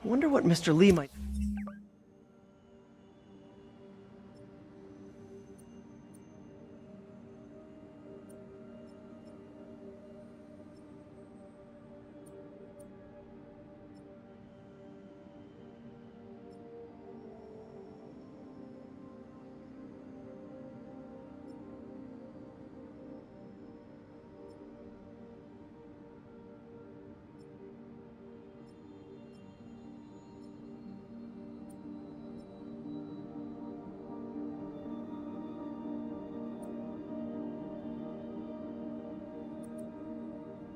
Wonder what Mr. Lee might...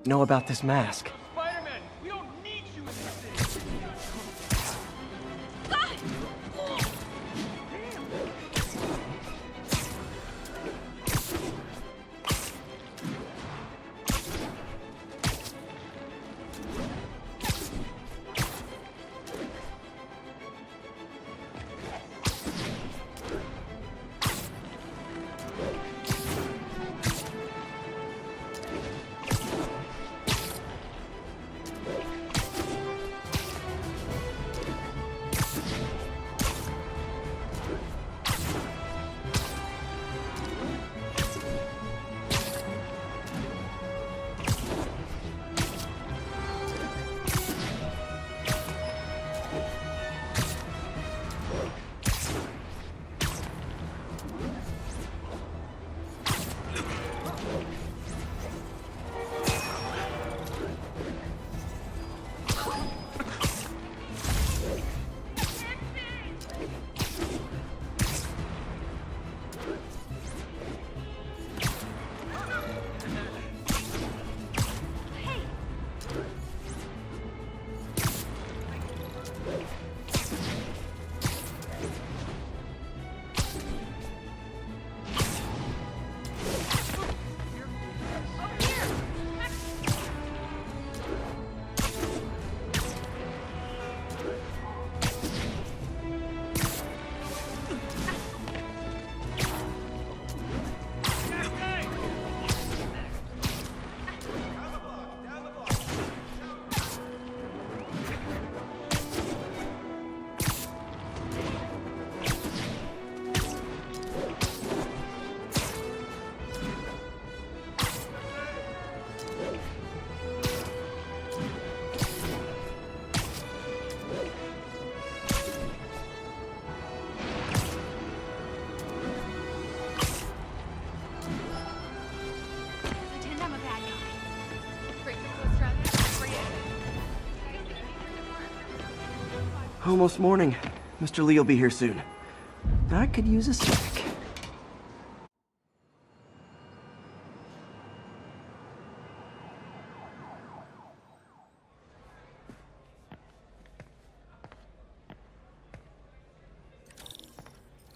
know about this mask. Spider-Man, we don't need you in this thing. Almost morning. Mr. Lee will be here soon. I could use a snack.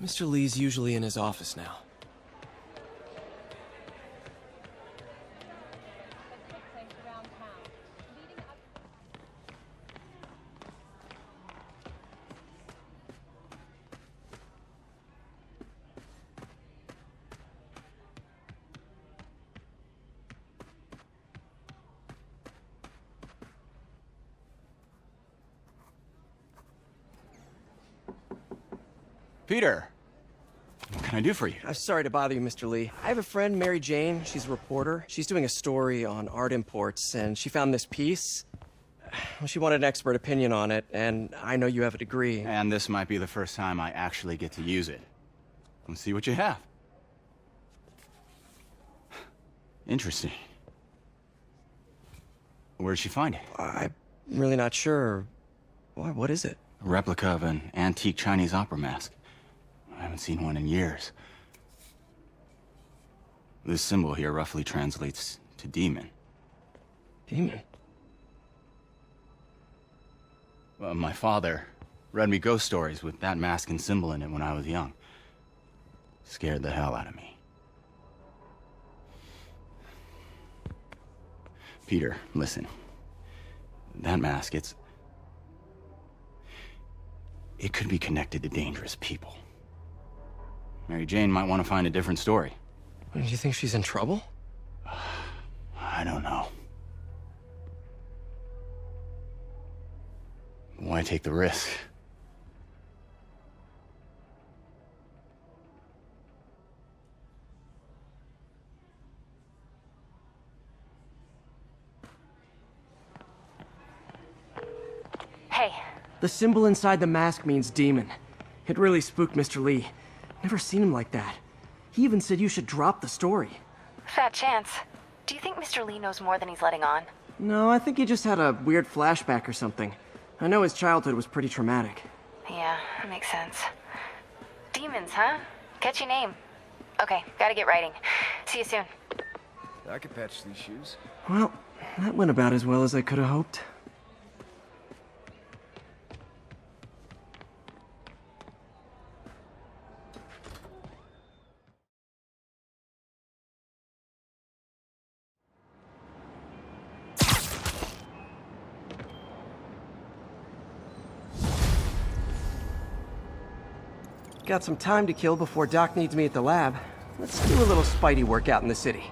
Mr. Lee's usually in his office now. Peter, what can I do for you? I'm sorry to bother you, Mr. Lee. I have a friend, Mary Jane. She's a reporter. She's doing a story on art imports, and she found this piece. Well, she wanted an expert opinion on it, and I know you have a degree. And this might be the first time I actually get to use it. Let's see what you have. Interesting. Where did she find it? I'm really not sure. What is it? A replica of an antique Chinese opera mask. I haven't seen one in years. This symbol here roughly translates to demon. Demon? Well, my father read me ghost stories with that mask and symbol in it when I was young. Scared the hell out of me. Peter, listen. That mask, it could be connected to dangerous people. Mary Jane might want to find a different story. Do you think she's in trouble? I don't know. Why take the risk? Hey. The symbol inside the mask means demon. It really spooked Mr. Lee. Never seen him like that. He even said you should drop the story. Fat chance. Do you think Mr. Lee knows more than he's letting on? No, I think he just had a weird flashback or something. I know his childhood was pretty traumatic. Yeah, that makes sense. Demons, huh? Catchy name. Okay, gotta get writing. See you soon. I could patch these shoes. Well, that went about as well as I could have hoped. Got some time to kill before Doc needs me at the lab. Let's do a little Spidey workout in the city.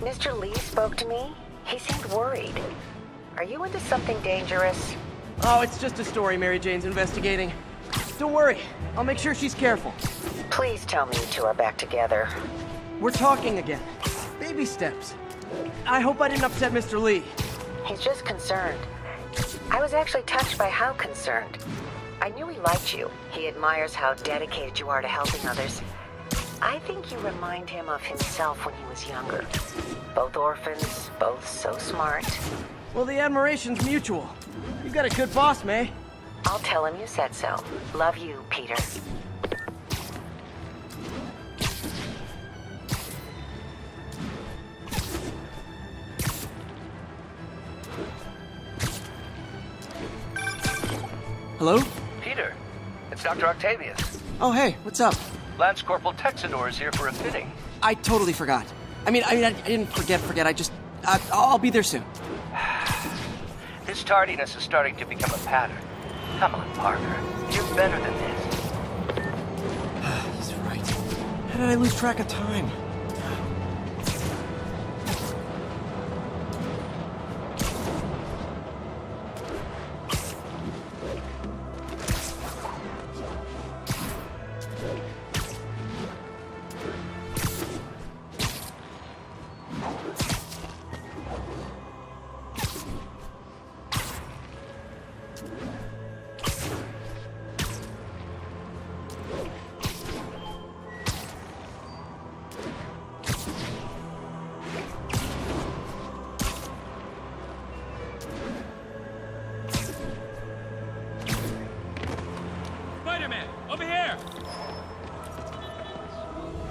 Mr. Lee spoke to me. He seemed worried. Are you into something dangerous? Oh, it's just a story Mary Jane's investigating. Don't worry, I'll make sure she's careful. Please tell me you two are back together. We're talking again. Baby steps. I hope I didn't upset Mr. Lee. He's just concerned. I was actually touched by how concerned. I knew he liked you. He admires how dedicated you are to helping others. I think you remind him of himself when he was younger. Both orphans, both so smart. Well, the admiration's mutual. You've got a good boss, May. I'll tell him you said so. Love you, Peter. Hello? Peter, it's Dr. Octavius. Oh, hey, what's up? Lance Corporal Texador is here for a fitting. I totally forgot. I didn't forget. I'll be there soon. This tardiness is starting to become a pattern. Come on, Parker. You're better than this. He's right. How did I lose track of time?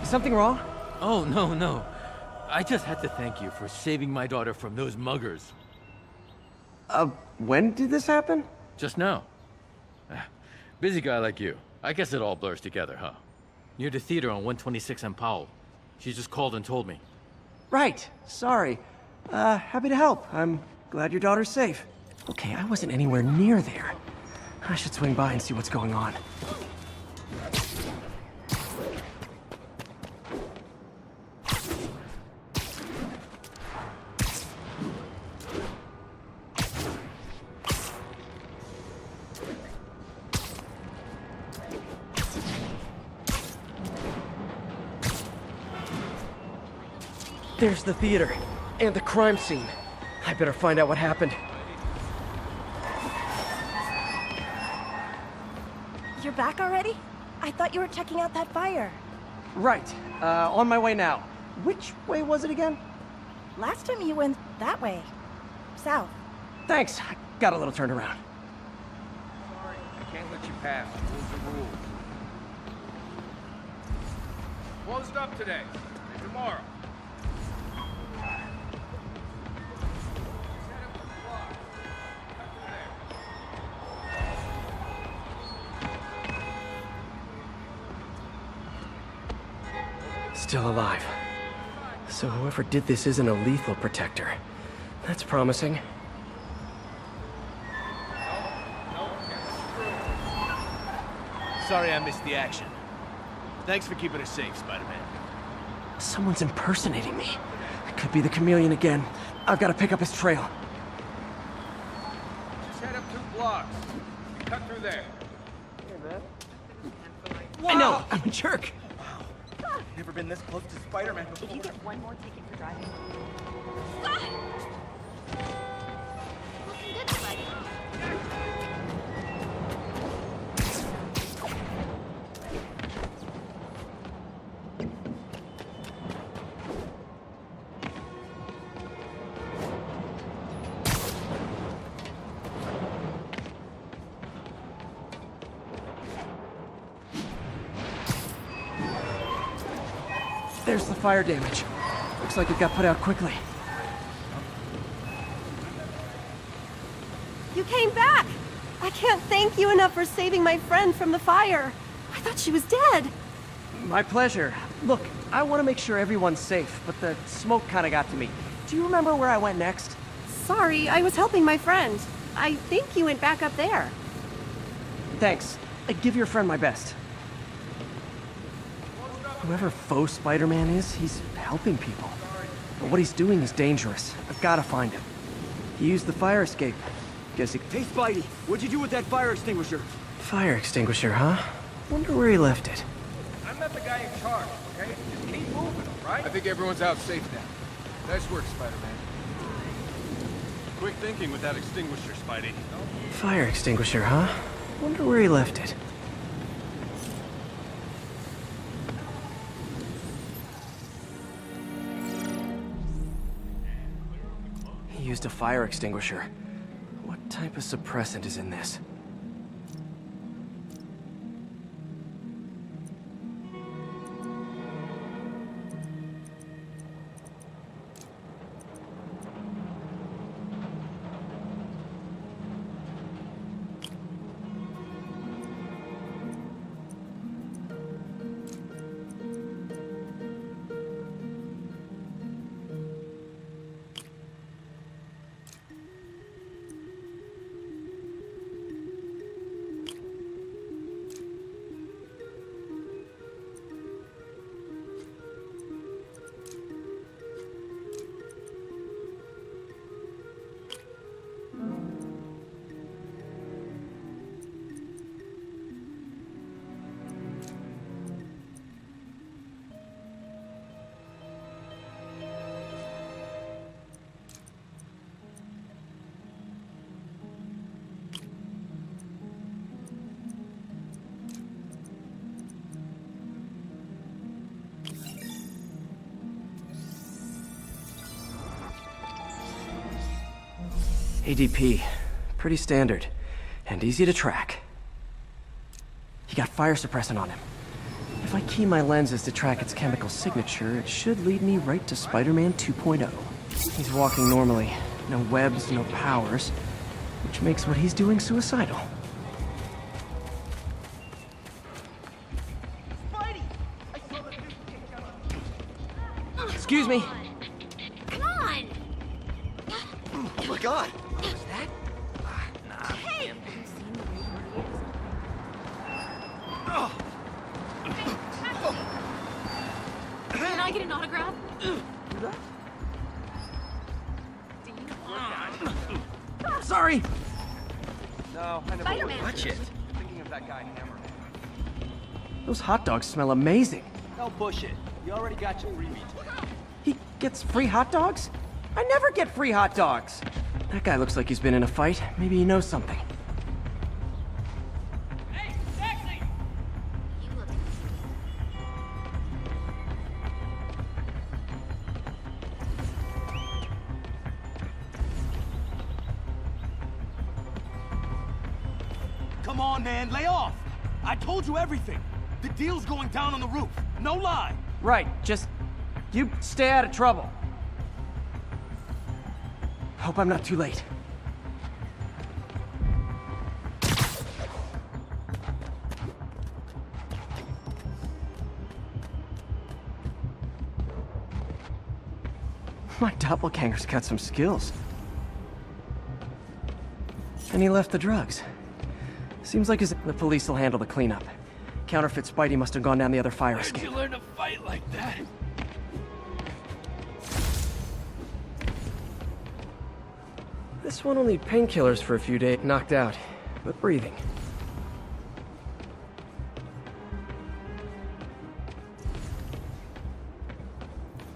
Something wrong? Oh, no. I just had to thank you for saving my daughter from those muggers. When did this happen? Just now. Busy guy like you. I guess it all blurs together, huh? Near the theater on 126 and Powell. She just called and told me. Right. Sorry. Happy to help. I'm glad your daughter's safe. Okay, I wasn't anywhere near there. I should swing by and see what's going on. There's the theater, and the crime scene. I better find out what happened. You're back already? I thought you were checking out that fire. Right, on my way now. Which way was it again? Last time you went that way. South. Thanks, I got a little turned around. Sorry, I can't let you pass. Rules are rules. Closed up today. And tomorrow. Still alive. So whoever did this isn't a lethal protector. That's promising. Sorry I missed the action. Thanks for keeping us safe, Spider-Man. Someone's impersonating me. It could be the chameleon again. I've got to pick up his trail. Just head up 2 blocks. You cut through there. I know, I'm a jerk. Never been this close to Spider-Man before. If you get one more ticket for driving. There's the fire damage. Looks like it got put out quickly. You came back! I can't thank you enough for saving my friend from the fire. I thought she was dead. My pleasure. Look, I want to make sure everyone's safe, but the smoke kind of got to me. Do you remember where I went next? Sorry, I was helping my friend. I think you went back up there. Thanks. Give your friend my best. Whoever faux Spider-Man is, he's helping people. But what he's doing is dangerous. I've got to find him. He used the fire escape. Guess he... Hey, Spidey, what'd you do with that fire extinguisher? Fire extinguisher, huh? Wonder where he left it. I'm not the guy in charge, okay? Just keep moving, all right? I think everyone's out safe now. Nice work, Spider-Man. Quick thinking with that extinguisher, Spidey. Fire extinguisher, huh? Wonder where he left it. He used a fire extinguisher. What type of suppressant is in this? ADP. Pretty standard. And easy to track. He got fire suppressant on him. If I key my lenses to track its chemical signature, it should lead me right to Spider-Man 2.0. He's walking normally. No webs, no powers. Which makes what he's doing suicidal. Excuse me. Come on! Oh my god! What's that? Hey! Can I get an autograph? Sorry! No, I never Spider-Man. watch it. Thinking of that guy Hammerman. Those hot dogs smell amazing. No bullshit. You already got your freebies. He gets free hot dogs? I never get free hot dogs! That guy looks like he's been in a fight. Maybe he knows something. Hey, taxi! You look... Come on, man, lay off! I told you everything. The deal's going down on the roof. No lie. Right, just... you stay out of trouble. Hope I'm not too late. My doppelganger's got some skills. And he left the drugs. Seems like the police will handle the cleanup. Counterfeit Spidey must have gone down the other fire escape. Where'd you learn to fight like that? This one will need painkillers for a few days. Knocked out, but breathing.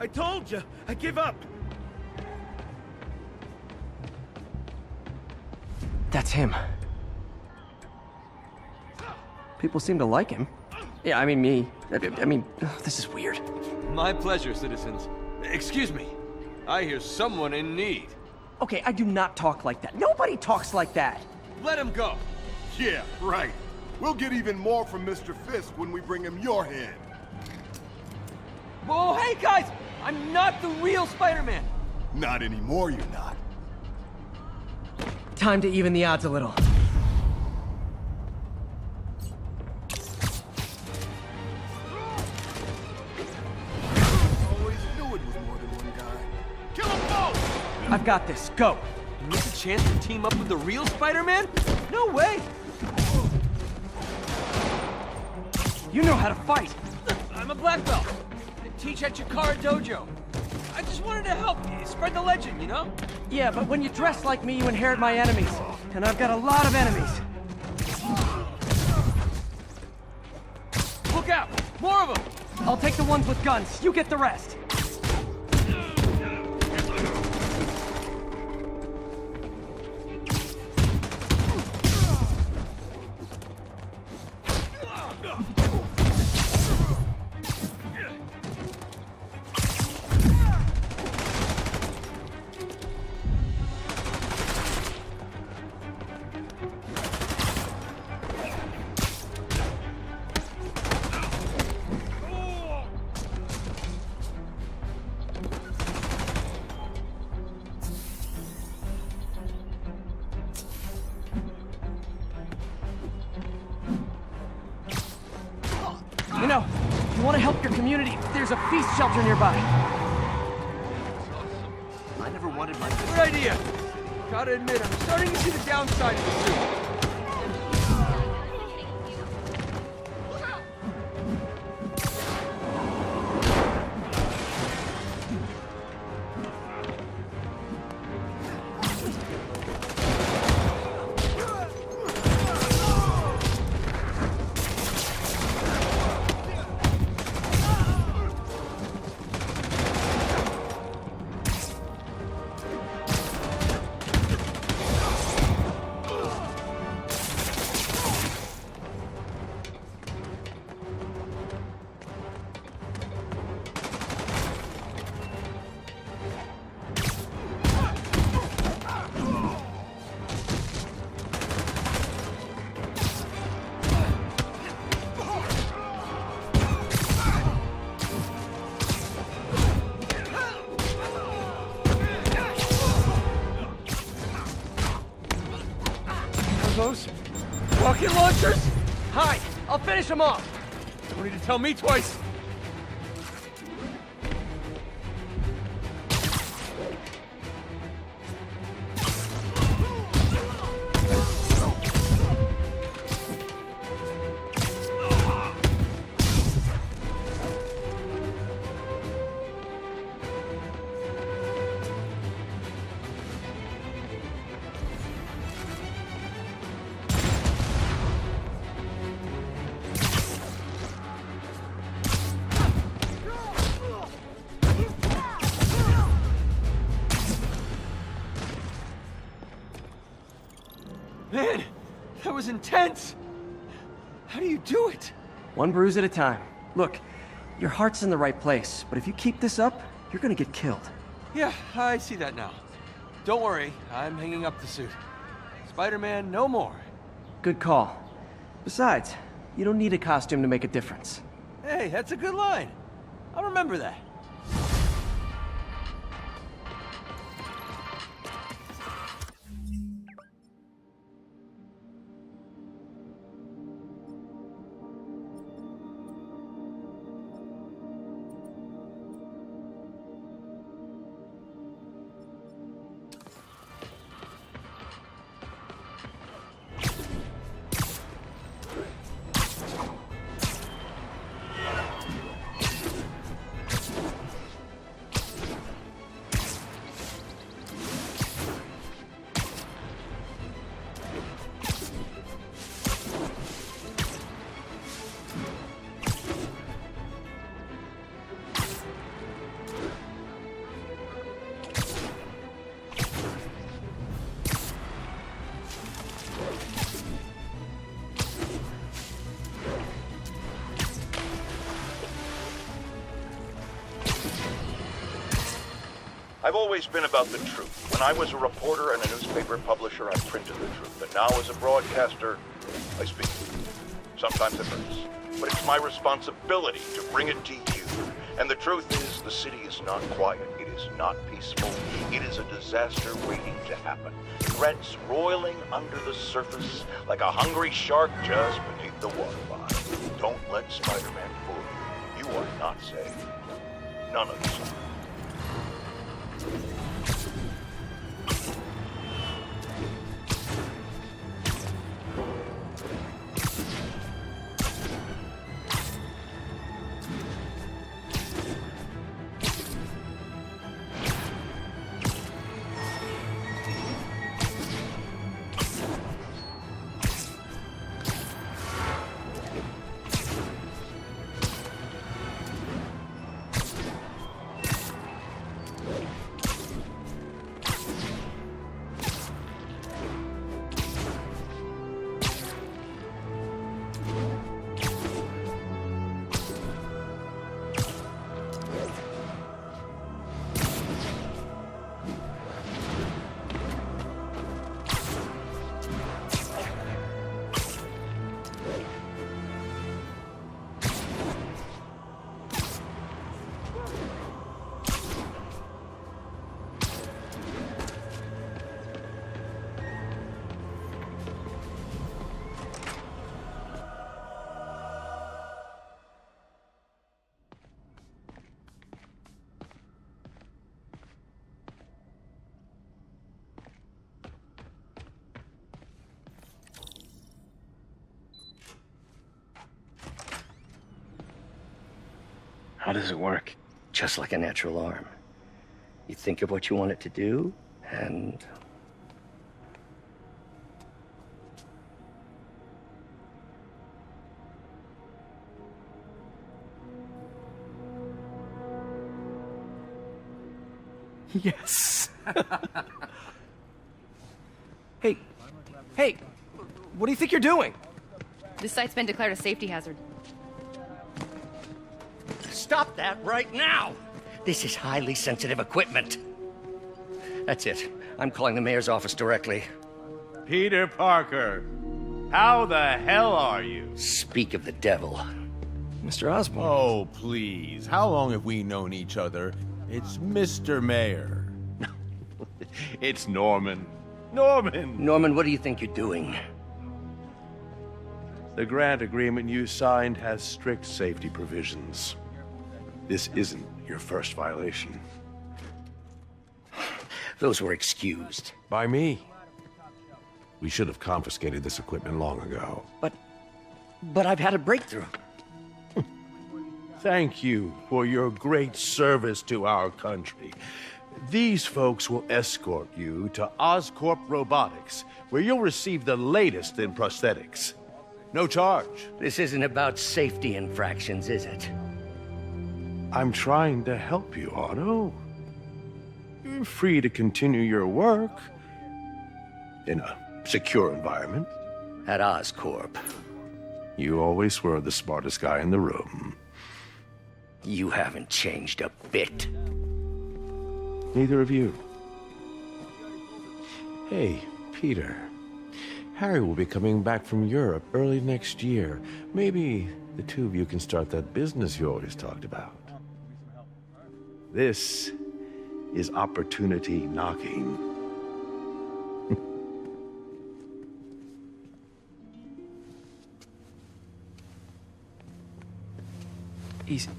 I told you, I give up. That's him. People seem to like him. Yeah, I mean me. I mean, this is weird. My pleasure, citizens. Excuse me. I hear someone in need. Okay, I do not talk like that. Nobody talks like that. Let him go. Yeah, right. We'll get even more from Mr. Fisk when we bring him your hand. Whoa, hey guys! I'm not the real Spider-Man! Not anymore, you're not. Time to even the odds a little. Always knew it was more than one guy. Kill them both! I've got this. Go. You miss a chance to team up with the real Spider-Man? No way! You know how to fight. I'm a black belt. I teach at Chikara Dojo. I just wanted to help you, spread the legend, you know? Yeah, but when you dress like me, you inherit my enemies. And I've got a lot of enemies. Look out! More of them! I'll take the ones with guns. You get the rest. You know, if you want to help your community, there's a feast shelter nearby. I never wanted my... Good idea! Gotta admit, I'm starting to see the downside of the suit. are those? Rocket launchers? Hide! I'll finish them off! Don't need to tell me twice. Man, that was intense! How do you do it? One bruise at a time. Look, your heart's in the right place, but if you keep this up, you're gonna get killed. Yeah, I see that now. Don't worry, I'm hanging up the suit. Spider-Man, no more. Good call. Besides, you don't need a costume to make a difference. Hey, that's a good line. I'll remember that. I've always been about the truth. When I was a reporter and a newspaper publisher, I printed the truth. And now as a broadcaster, I speak it. Sometimes it hurts. But it's my responsibility to bring it to you. And the truth is, the city is not quiet. It is not peaceful. It is a disaster waiting to happen. Threats roiling under the surface like a hungry shark just beneath the waterline. Don't let Spider-Man fool you. You are not safe. None of us are. How does it work? Just like a natural arm. You think of what you want it to do, and... Yes. Hey, what do you think you're doing? This site's been declared a safety hazard. Stop that right now! This is highly sensitive equipment. That's it. I'm calling the mayor's office directly. Peter Parker, how the hell are you? Speak of the devil. Mr. Osborn. Oh, please. How long have we known each other? It's Mr. Mayor. It's Norman. Norman! Norman, what do you think you're doing? The grant agreement you signed has strict safety provisions. This isn't your first violation. Those were excused. By me. We should have confiscated this equipment long ago. But I've had a breakthrough. Thank you for your great service to our country. These folks will escort you to Oscorp Robotics, where you'll receive the latest in prosthetics. No charge. This isn't about safety infractions, is it? I'm trying to help you, Otto. You're free to continue your work in a secure environment. At Oscorp. You always were the smartest guy in the room. You haven't changed a bit. Neither of you. Hey, Peter. Harry will be coming back from Europe early next year. Maybe the two of you can start that business you always talked about. This is opportunity knocking.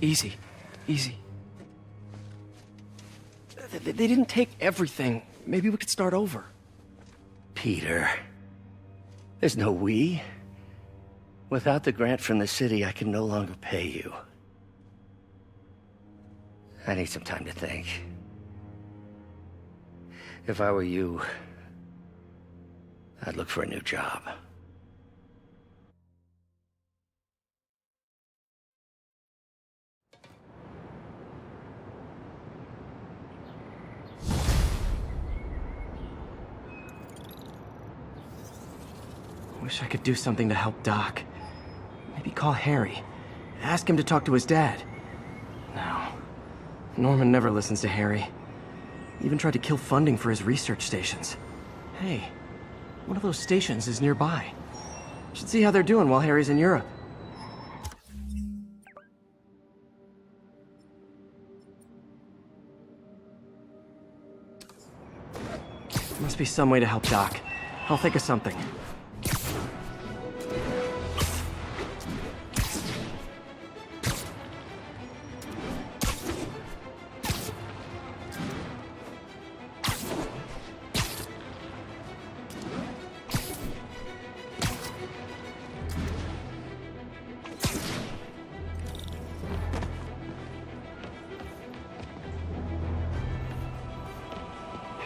Easy. They didn't take everything. Maybe we could start over. Peter, there's no we. Without the grant from the city, I can no longer pay you. I need some time to think. If I were you, I'd look for a new job. Wish I could do something to help Doc. Maybe call Harry. Ask him to talk to his dad. No. Norman never listens to Harry. Even tried to kill funding for his research stations. Hey, one of those stations is nearby. Should see how they're doing while Harry's in Europe. Must be some way to help Doc. I'll think of something.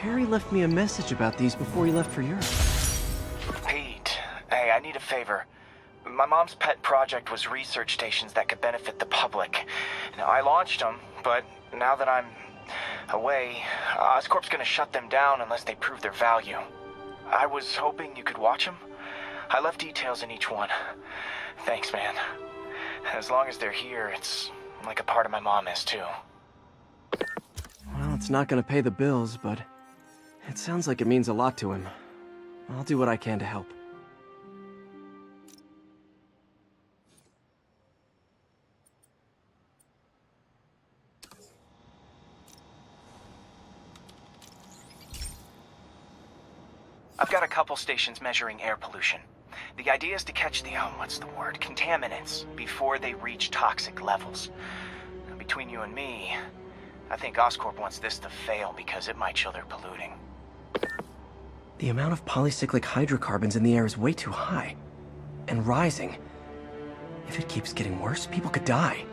Harry left me a message about these before he left for Europe. Pete, hey, I need a favor. My mom's pet project was research stations that could benefit the public. Now, I launched them, but now that I'm away, Oscorp's gonna shut them down unless they prove their value. I was hoping you could watch them. I left details in each one. Thanks, man. As long as they're here, it's like a part of my mom is, too. Well, it's not gonna pay the bills, but it sounds like it means a lot to him. I'll do what I can to help. I've got a couple stations measuring air pollution. The idea is to catch the, contaminants before they reach toxic levels. Between you and me, I think Oscorp wants this to fail because it might show they're polluting. The amount of polycyclic hydrocarbons in the air is way too high. And rising. If it keeps getting worse, people could die.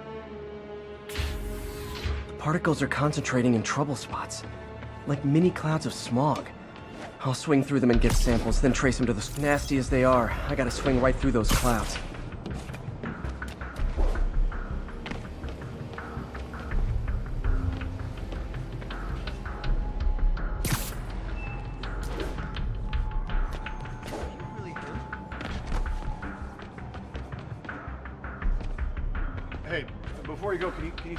The particles are concentrating in trouble spots. Like mini clouds of smog. I'll swing through them and get samples, then trace them to the... Nasty as they are, I gotta swing right through those clouds. Hey, before you go, can you...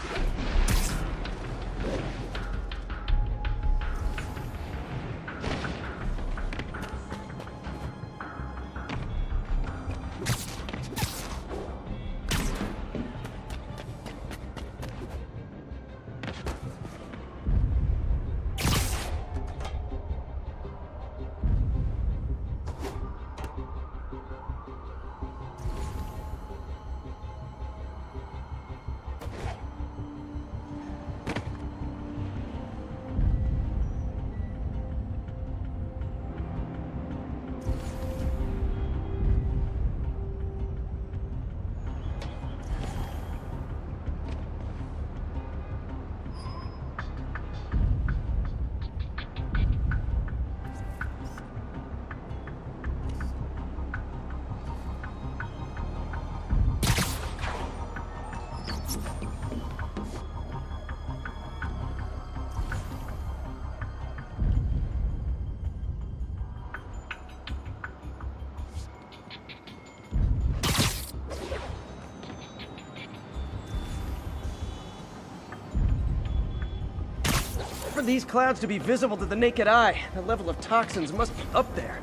these clouds to be visible to the naked eye, the level of toxins must be up there.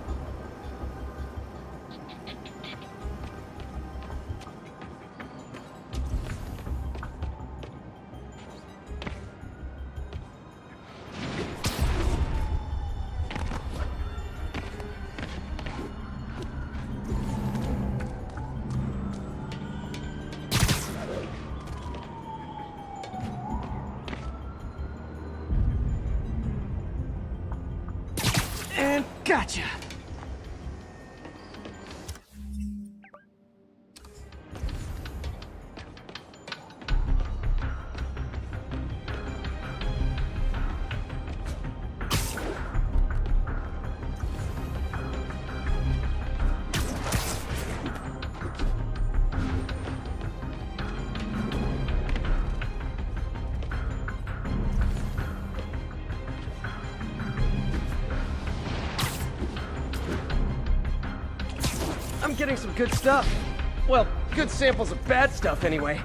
And gotcha! I'm getting some good stuff. Well, good samples of bad stuff, anyway.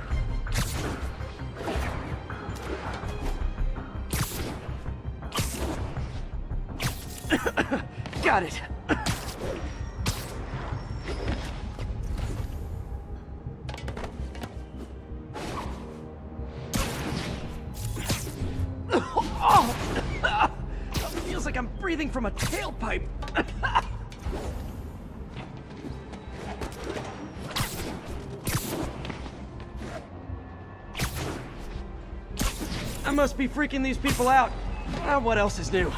Got it. Feels like I'm breathing from a tailpipe. I must be freaking these people out. What else is new?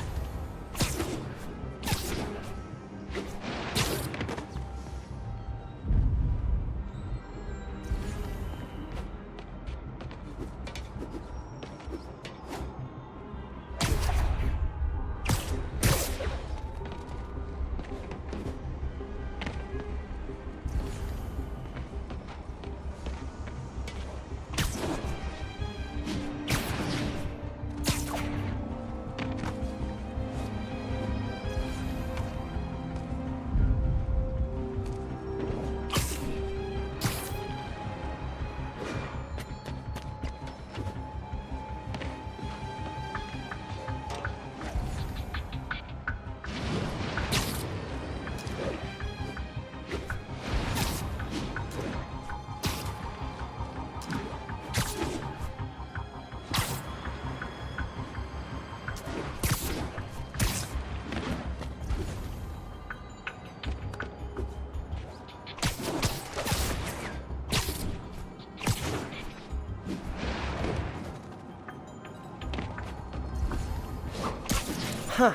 Huh.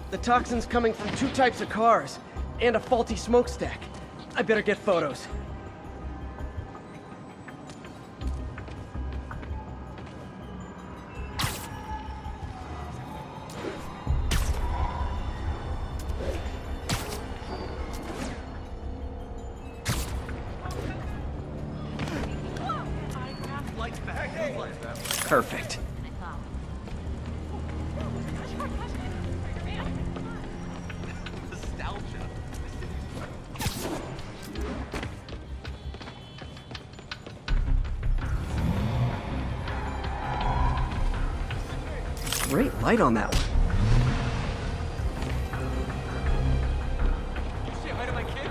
The toxin's coming from 2 types of cars, and a faulty smokestack. I better get photos. Perfect. Great light on that one. Say hi to my kid.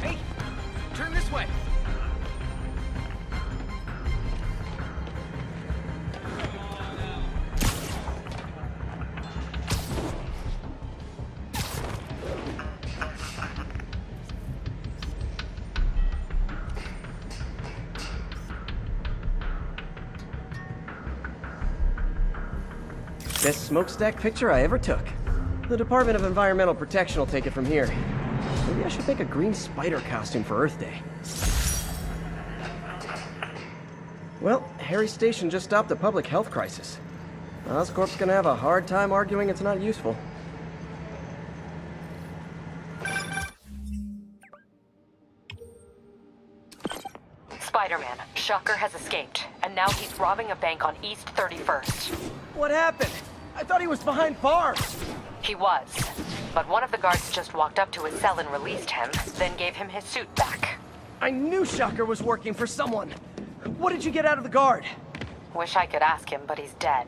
Hey, turn this way. Best smokestack picture I ever took. The Department of Environmental Protection will take it from here. Maybe I should make a green spider costume for Earth Day. Well, Harry's station just stopped a public health crisis. Oscorp's gonna have a hard time arguing it's not useful. Spider-Man, Shocker has escaped, and now he's robbing a bank on East 31st. What happened? I thought he was behind bars. He was. But one of the guards just walked up to his cell and released him, then gave him his suit back. I knew Shocker was working for someone. What did you get out of the guard? Wish I could ask him, but he's dead.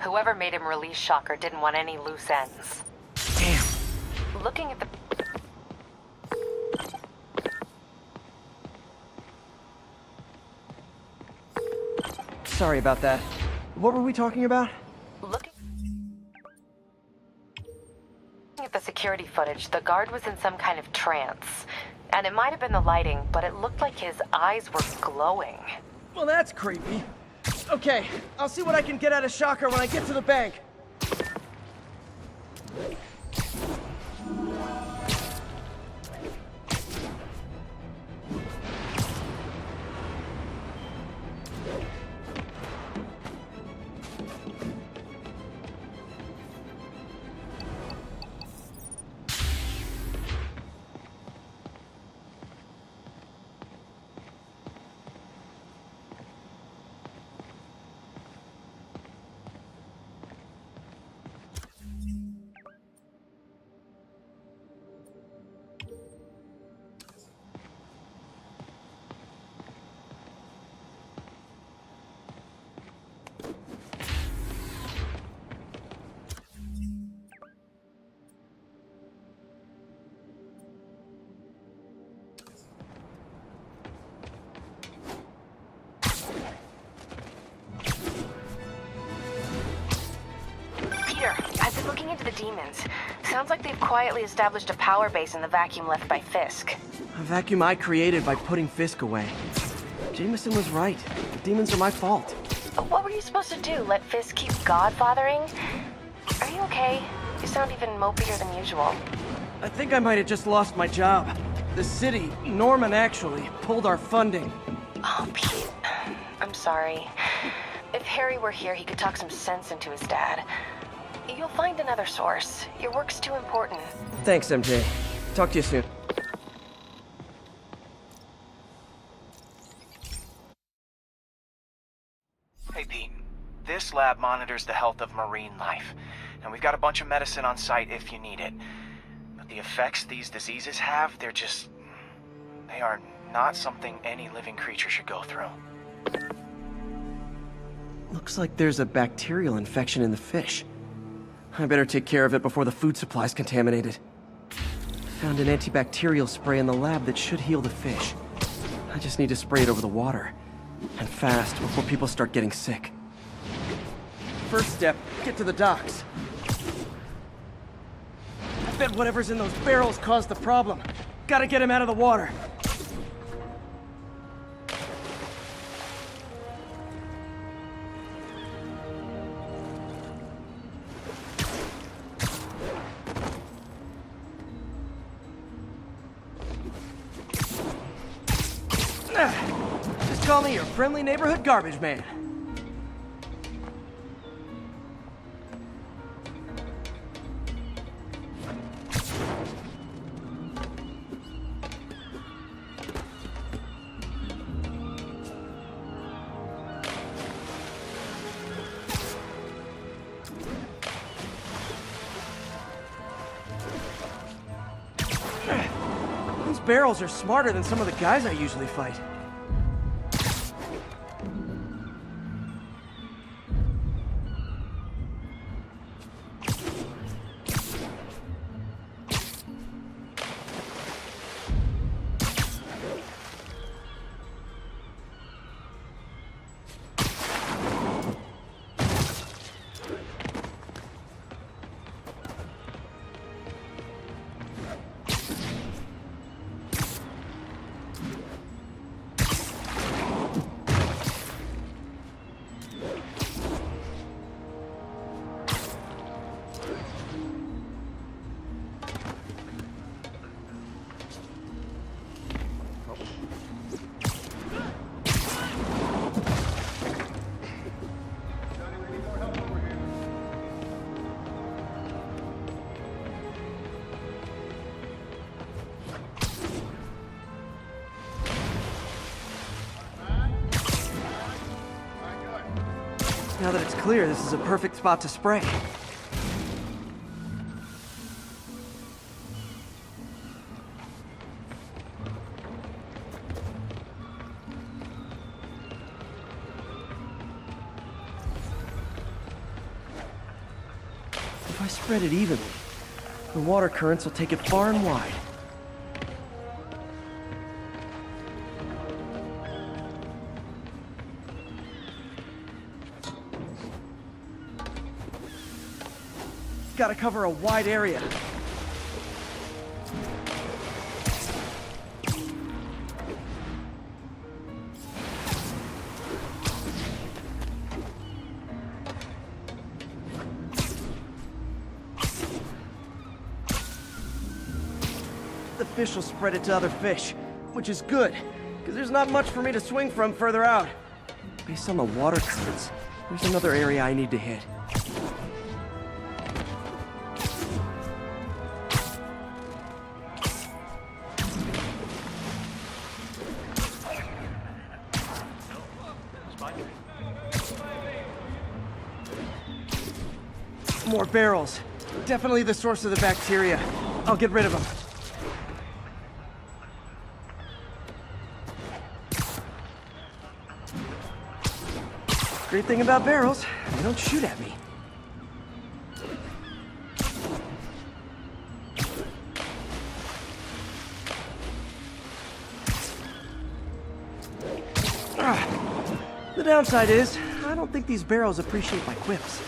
Whoever made him release Shocker didn't want any loose ends. Damn. Looking at the... Sorry about that. What were we talking about? Looking at the security footage, the guard was in some kind of trance. And it might have been the lighting, but it looked like his eyes were glowing. Well, that's creepy. Okay, I'll see what I can get out of Shocker when I get to the bank. Looking into the demons. Sounds like they've quietly established a power base in the vacuum left by Fisk. A vacuum I created by putting Fisk away. Jameson was right. The demons are my fault. What were you supposed to do? Let Fisk keep godfathering? Are you okay? You sound even mopier than usual. I think I might have just lost my job. The city, Norman actually, pulled our funding. Oh, Pete. I'm sorry. If Harry were here, he could talk some sense into his dad. You'll find another source. Your work's too important. Thanks, MJ. Talk to you soon. Hey, Pete. This lab monitors the health of marine life. And we've got a bunch of medicine on site if you need it. But the effects these diseases have, they are not something any living creature should go through. Looks like there's a bacterial infection in the fish. I better take care of it before the food supply's contaminated. Found an antibacterial spray in the lab that should heal the fish. I just need to spray it over the water. And fast, before people start getting sick. First step, get to the docks. I bet whatever's in those barrels caused the problem. Gotta get him out of the water. Just call me your friendly neighborhood garbage man. These barrels are smarter than some of the guys I usually fight. Now that it's clear, this is a perfect spot to spray. spread it evenly. The water currents will take it far and wide. Gotta cover a wide area. The fish will spread it to other fish, which is good, because there's not much for me to swing from further out. Based on the water currents, there's another area I need to hit. More barrels. Definitely the source of the bacteria. I'll get rid of them. Great thing about barrels, they don't shoot at me. The downside is, I don't think these barrels appreciate my quips.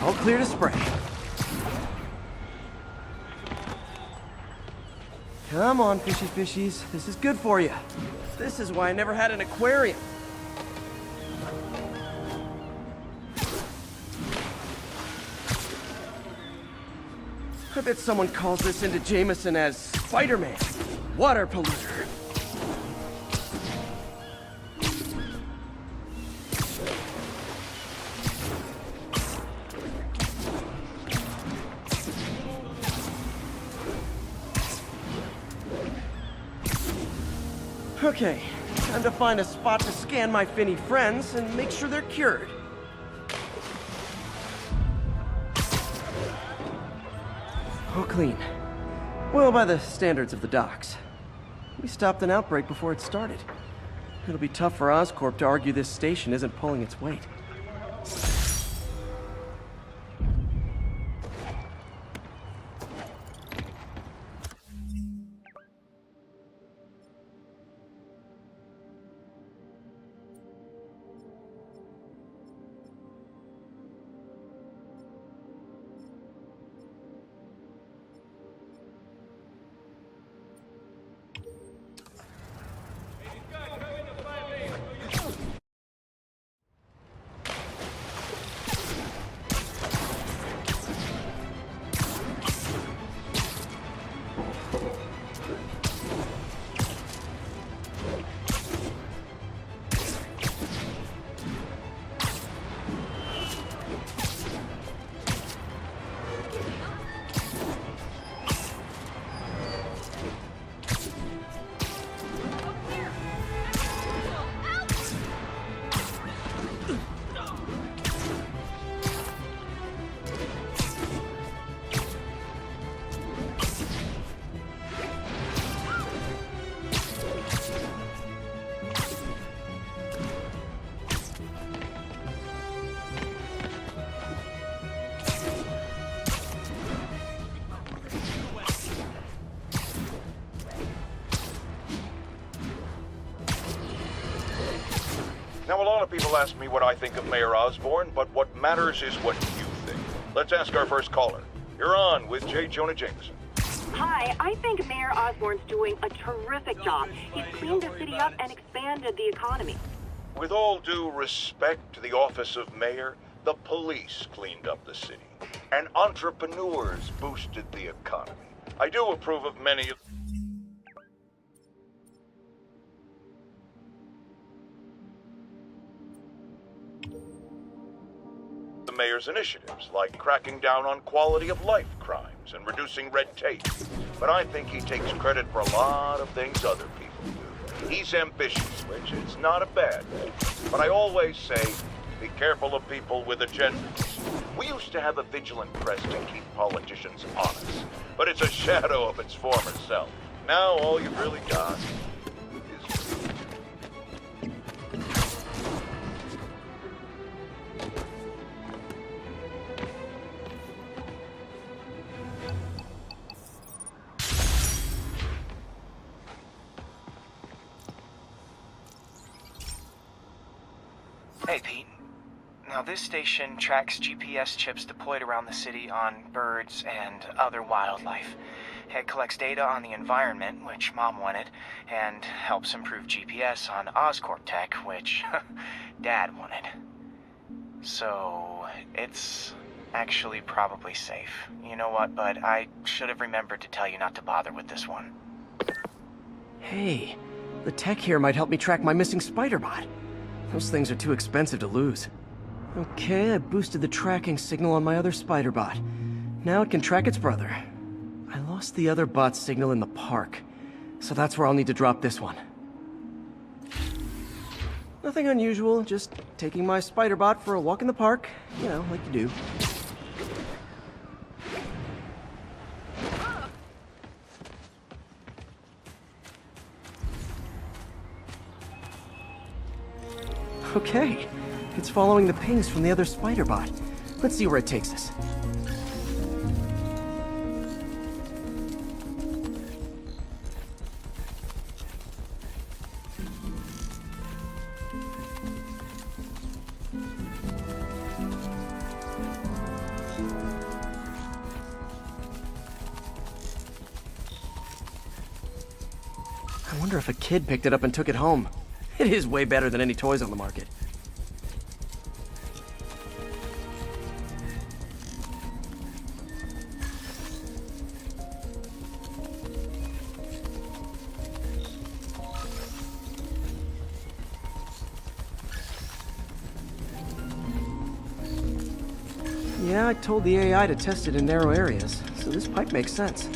All clear to spray. Come on, fishy fishies. This is good for you. This is why I never had an aquarium. I bet someone calls this into Jameson as Spider-Man, water polluter. Okay, time to find a spot to scan my finny friends and make sure they're cured. Oh, clean. Well, by the standards of the docks. We stopped an outbreak before it started. It'll be tough for Oscorp to argue this station isn't pulling its weight. Now, a lot of people ask me what I think of Mayor Osborn, but what matters is what you think. Let's ask our first caller. You're on with J. Jonah Jameson. Hi, I think Mayor Osborn's doing a terrific job. He's cleaned the city up and expanded the economy. With all due respect to the office of mayor, the police cleaned up the city, and entrepreneurs boosted the economy. I do approve of many of... mayor's initiatives, like cracking down on quality-of-life crimes and reducing red tape. But I think he takes credit for a lot of things other people do. He's ambitious, which is not a bad thing. But I always say, be careful of people with agendas. We used to have a vigilant press to keep politicians honest, but it's a shadow of its former self. Now all you've really got is greed. Hey, Pete. Now, this station tracks GPS chips deployed around the city on birds and other wildlife. It collects data on the environment, which Mom wanted, and helps improve GPS on Oscorp tech, which Dad wanted. So, it's actually probably safe. You know what, bud? I should have remembered to tell you not to bother with this one. Hey, the tech here might help me track my missing spider bot. Those things are too expensive to lose. Okay, I boosted the tracking signal on my other spider bot. Now it can track its brother. I lost the other bot's signal in the park, so that's where I'll need to drop this one. Nothing unusual, just taking my spider bot for a walk in the park, you know, like you do. Okay, it's following the pings from the other spider bot. Let's see where it takes us. I wonder if a kid picked it up and took it home. It is way better than any toys on the market. Yeah, I told the AI to test it in narrow areas, so this pipe makes sense.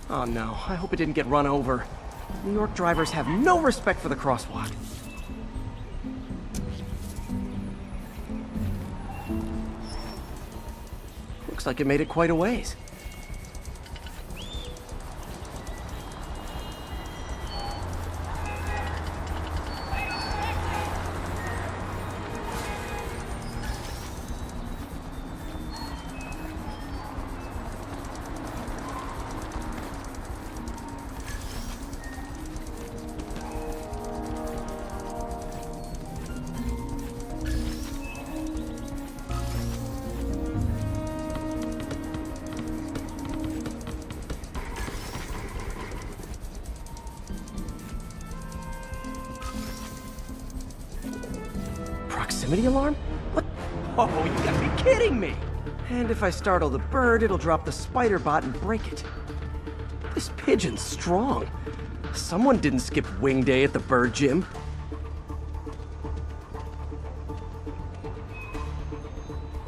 Oh no, I hope it didn't get run over. New York drivers have no respect for the crosswalk. Looks like it made it quite a ways. Proximity alarm? What? Oh, you gotta be kidding me! And if I startle the bird, it'll drop the spider bot and break it. This pigeon's strong. Someone didn't skip wing day at the bird gym.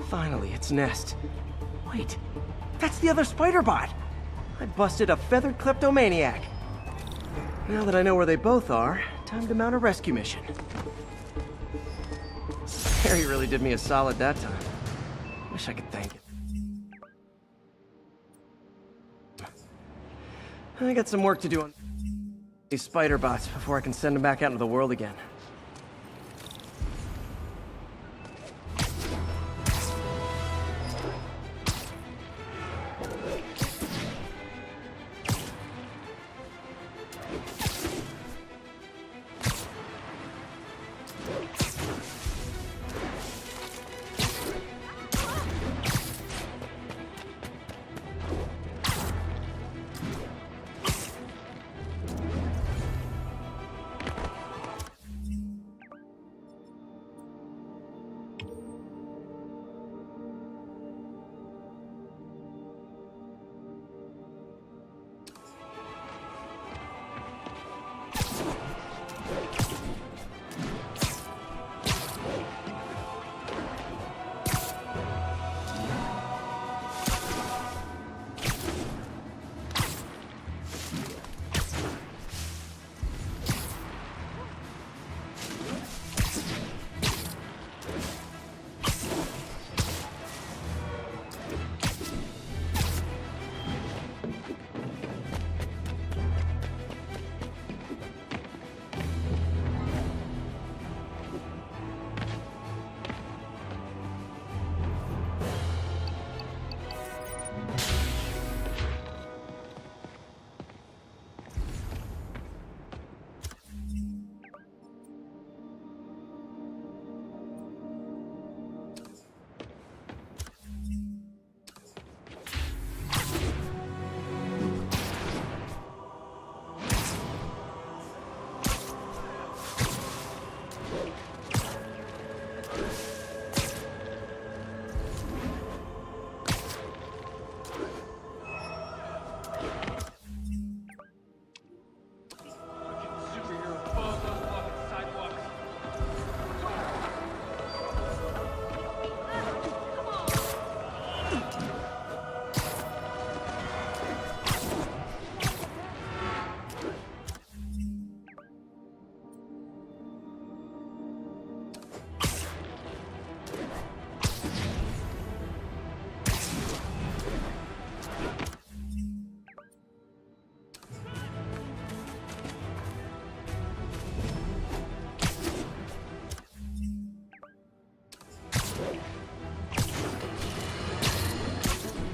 Finally, its nest. Wait, that's the other spider bot! I busted a feathered kleptomaniac. Now that I know where they both are, time to mount a rescue mission. Harry really did me a solid that time. Wish I could thank him. I got some work to do on these spider bots before I can send them back out into the world again.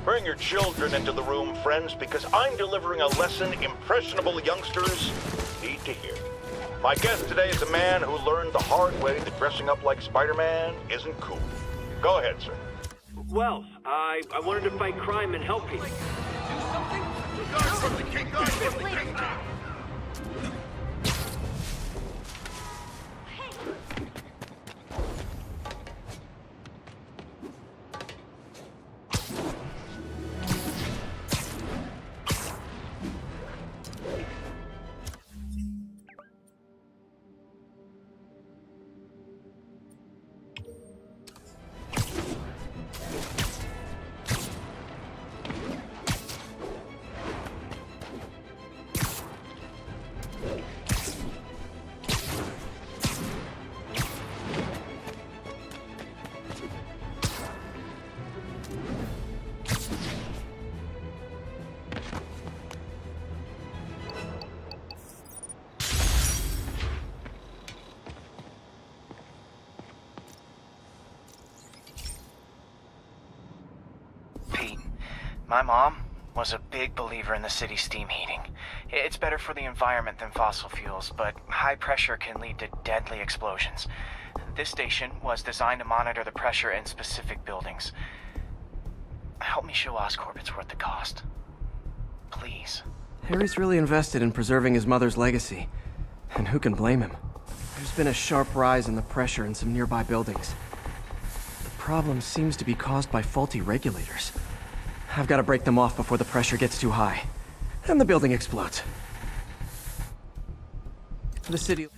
Bring your children into the room, friends, because I'm delivering a lesson impressionable youngsters need to hear. My guest today is a man who learned the hard way that dressing up like Spider-Man isn't cool. Go ahead, sir. Well, I wanted to fight crime and help people. My mom was a big believer in the city's steam heating. It's better for the environment than fossil fuels, but high pressure can lead to deadly explosions. This station was designed to monitor the pressure in specific buildings. Help me show Oscorp it's worth the cost. Please. Harry's really invested in preserving his mother's legacy. And who can blame him? There's been a sharp rise in the pressure in some nearby buildings. The problem seems to be caused by faulty regulators. I've got to break them off before the pressure gets too high. And the building explodes. The city...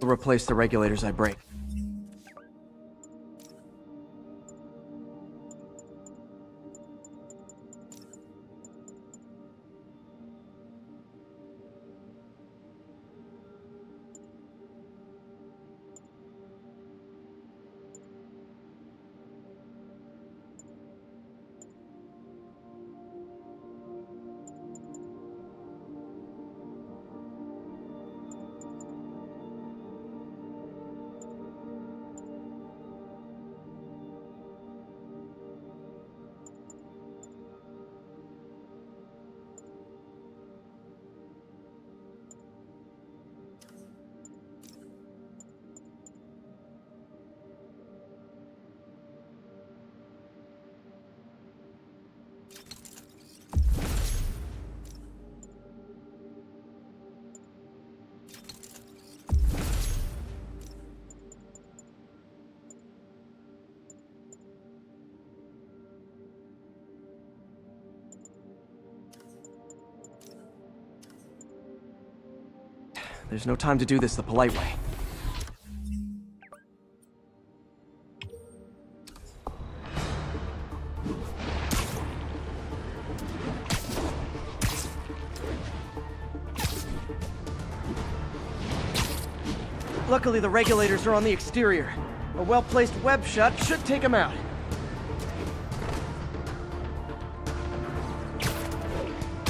replace the regulators I break. There's no time to do this the polite way. Luckily, the regulators are on the exterior. A well-placed web shut should take them out.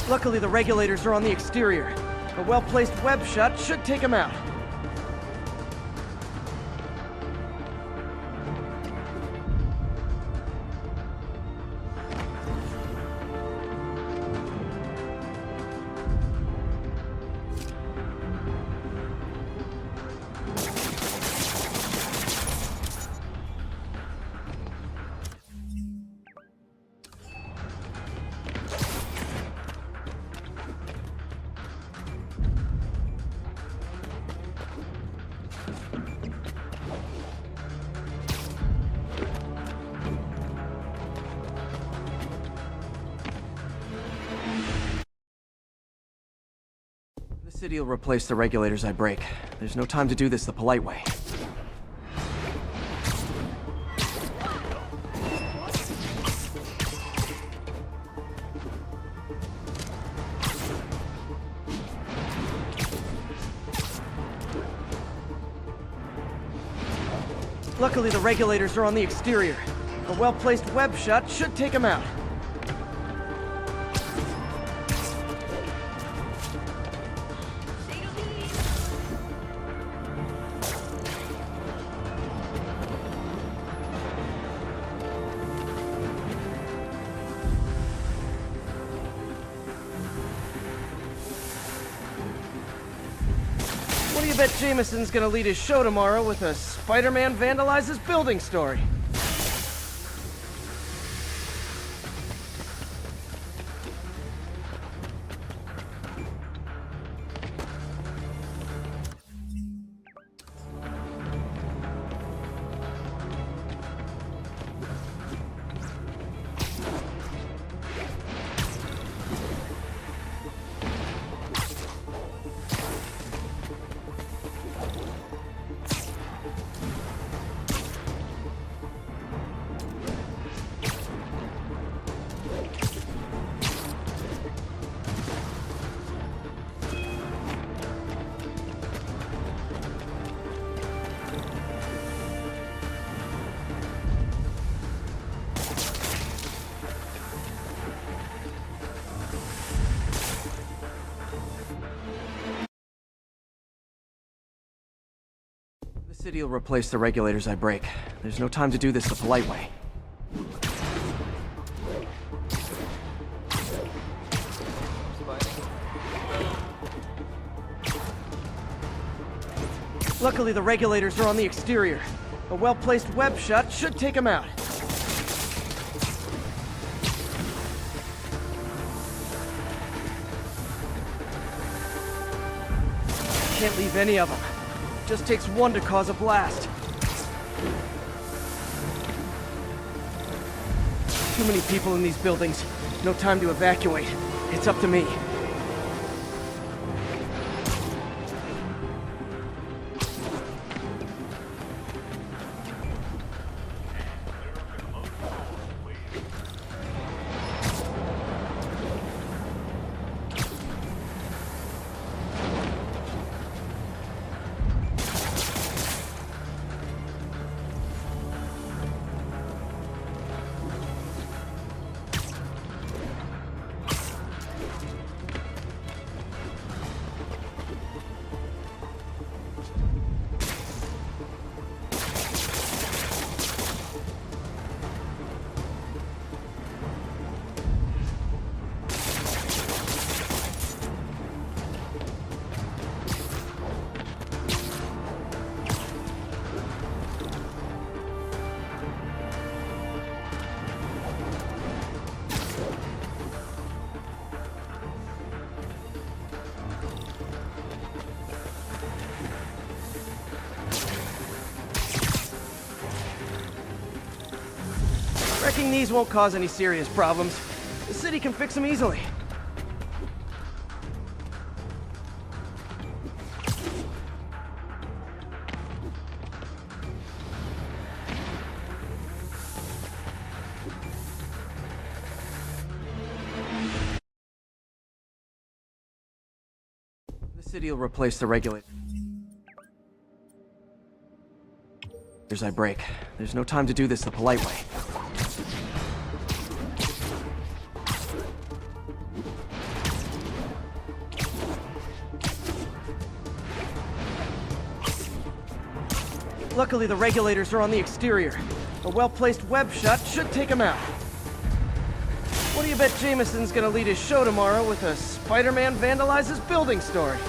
Luckily, the regulators are on the exterior. A well-placed web shut should take him out. The city will replace the regulators I break. There's no time to do this the polite way. Luckily, the regulators are on the exterior. A well-placed web shot should take them out. What do you bet Jameson's gonna lead his show tomorrow with a Spider-Man vandalizes building story? The city will replace the regulators I break. There's no time to do this the polite way. Luckily, the regulators are on the exterior. A well-placed web shot should take them out. Can't leave any of them. Just takes one to cause a blast. Too many people in these buildings. No time to evacuate. It's up to me. Wrecking these won't cause any serious problems. The city can fix them easily. The city will replace the regulators I break. There's no time to do this the polite way. Luckily, the regulators are on the exterior. A well-placed web shot should take them out. What do you bet Jameson's gonna lead his show tomorrow with a Spider-Man vandalizes building story?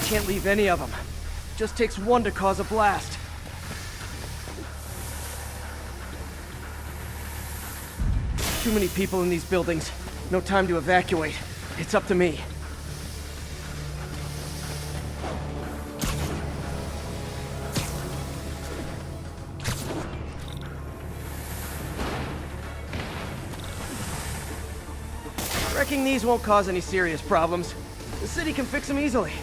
Can't leave any of them. Just takes one to cause a blast. Too many people in these buildings. No time to evacuate. It's up to me. Wrecking these won't cause any serious problems. The city can fix them easily.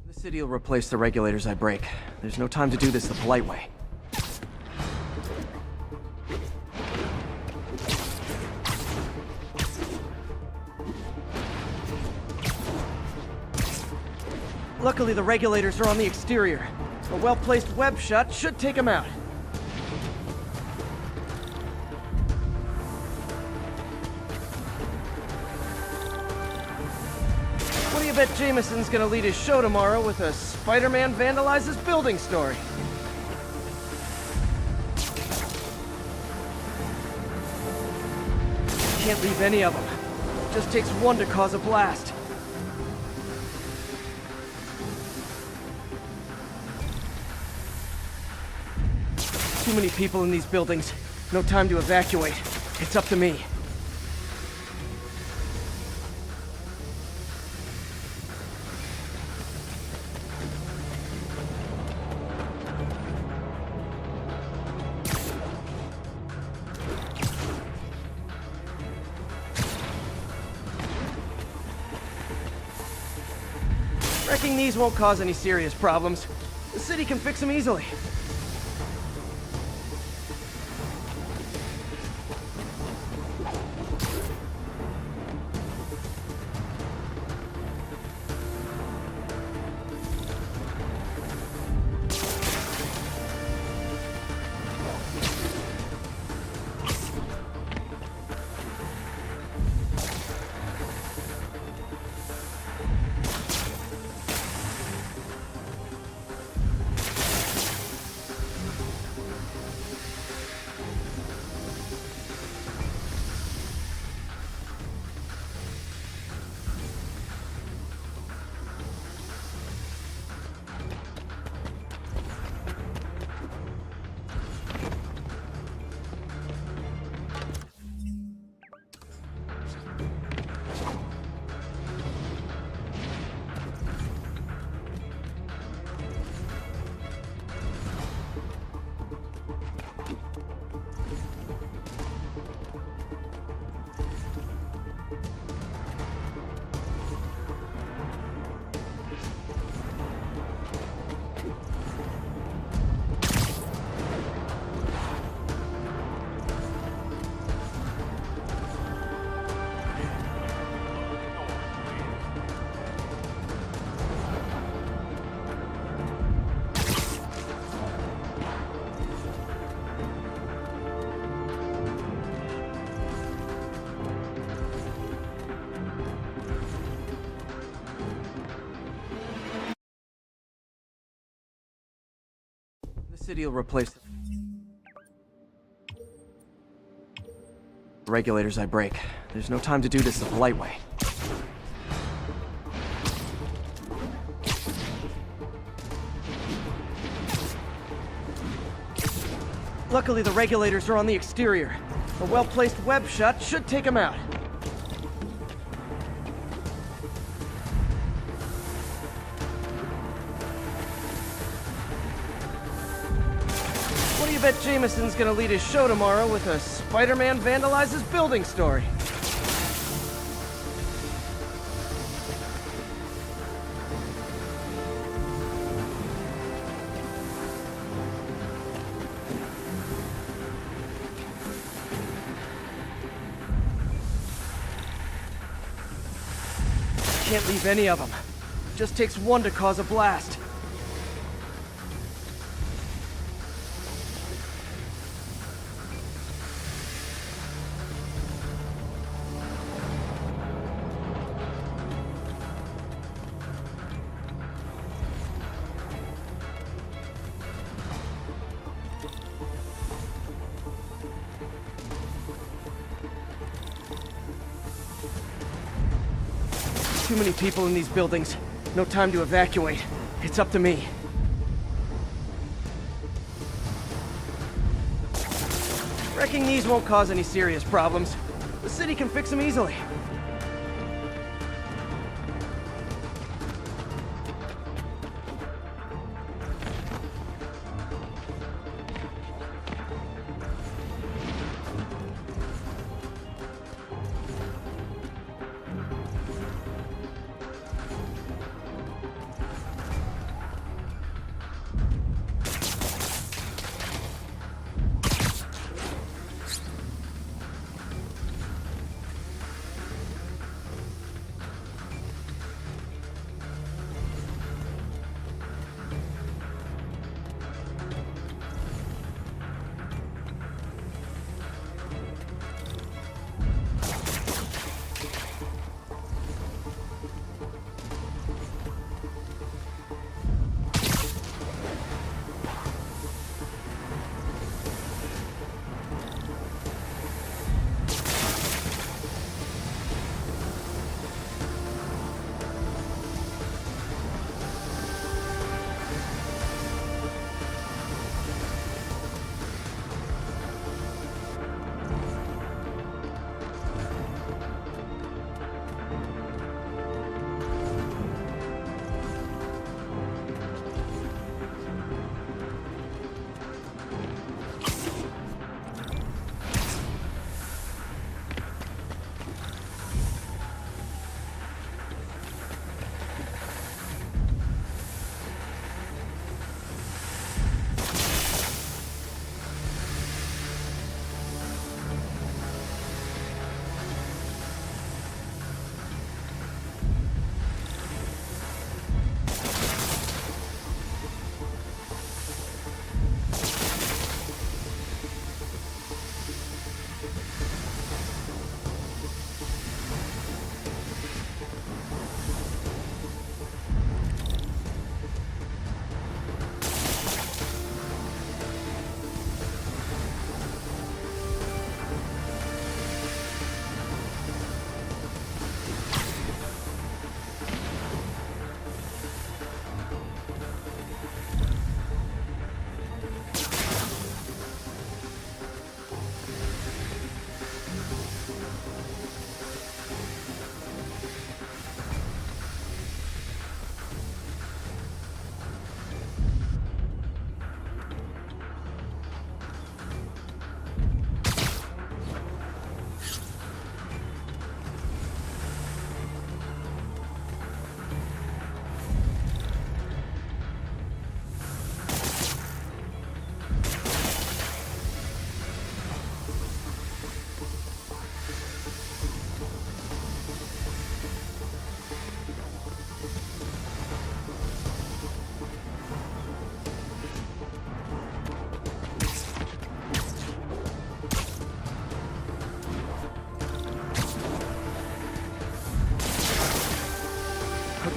The city will replace the regulators I break. There's no time to do this the polite way. Luckily, the regulators are on the exterior. A well-placed web shut should take them out. What do you bet Jameson's gonna lead his show tomorrow with a Spider-Man vandalizes building story? Can't leave any of them. Just takes one to cause a blast. Too many people in these buildings. No time to evacuate. It's up to me. Wrecking these won't cause any serious problems. The city can fix them easily. The city will replace the regulators I break. There's no time to do this the polite way. Luckily, the regulators are on the exterior. A well-placed web shut should take them out. What do you bet Jameson's gonna lead his show tomorrow with a Spider-Man vandalizes building story? Can't leave any of them. Just takes one to cause a blast. Too many people in these buildings. No time to evacuate. It's up to me. Wrecking these won't cause any serious problems. The city can fix them easily.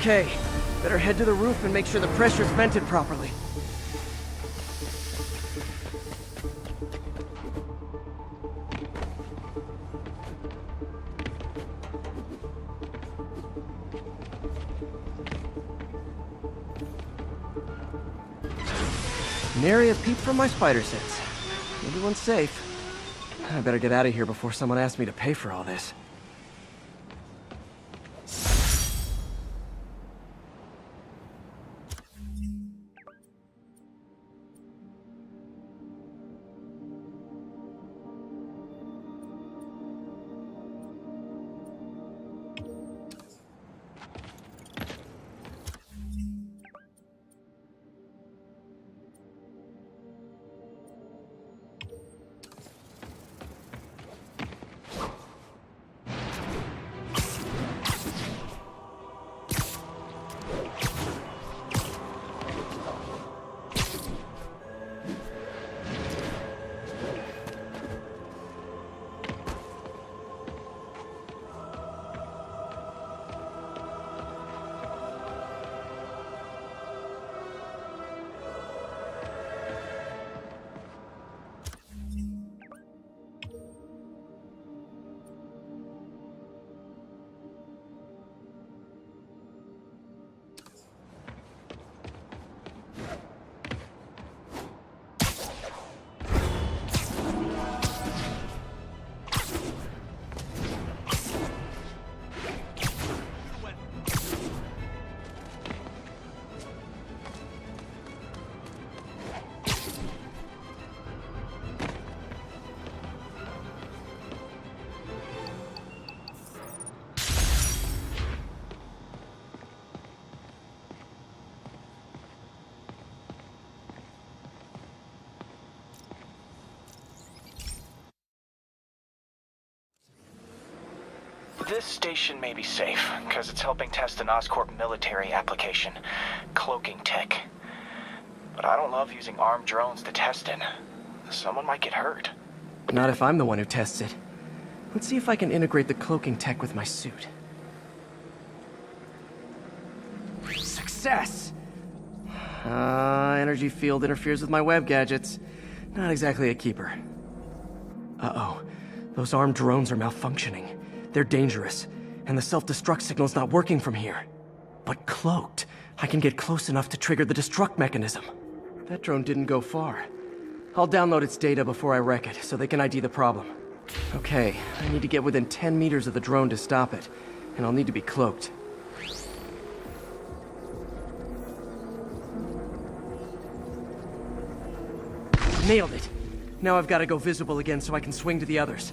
Okay, better head to the roof and make sure the pressure's vented properly. Nary a peep from my spider sense. Everyone's safe. I better get out of here before someone asks me to pay for all this. This station may be safe, because it's helping test an Oscorp military application, cloaking tech. But I don't love using armed drones to test it. Someone might get hurt. Not if I'm the one who tests it. Let's see if I can integrate the cloaking tech with my suit. Success! Energy field interferes with my web gadgets. Not exactly a keeper. Uh-oh. Those armed drones are malfunctioning. They're dangerous, and the self-destruct signal's not working from here. But cloaked, I can get close enough to trigger the destruct mechanism. That drone didn't go far. I'll download its data before I wreck it, so they can ID the problem. Okay, I need to get within 10 meters of the drone to stop it, and I'll need to be cloaked. Nailed it! Now I've got to go visible again so I can swing to the others.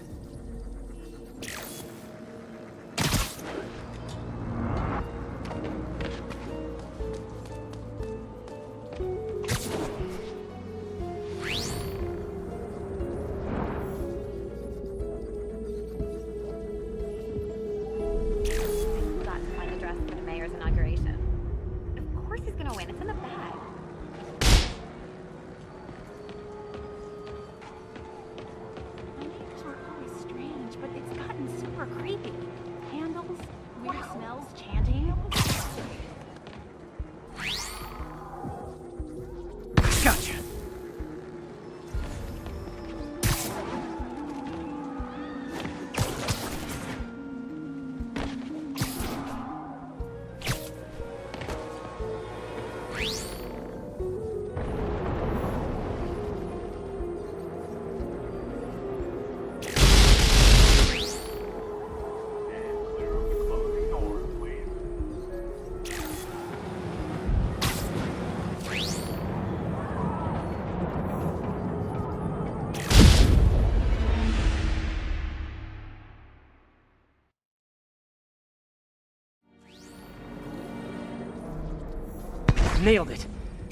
Nailed it.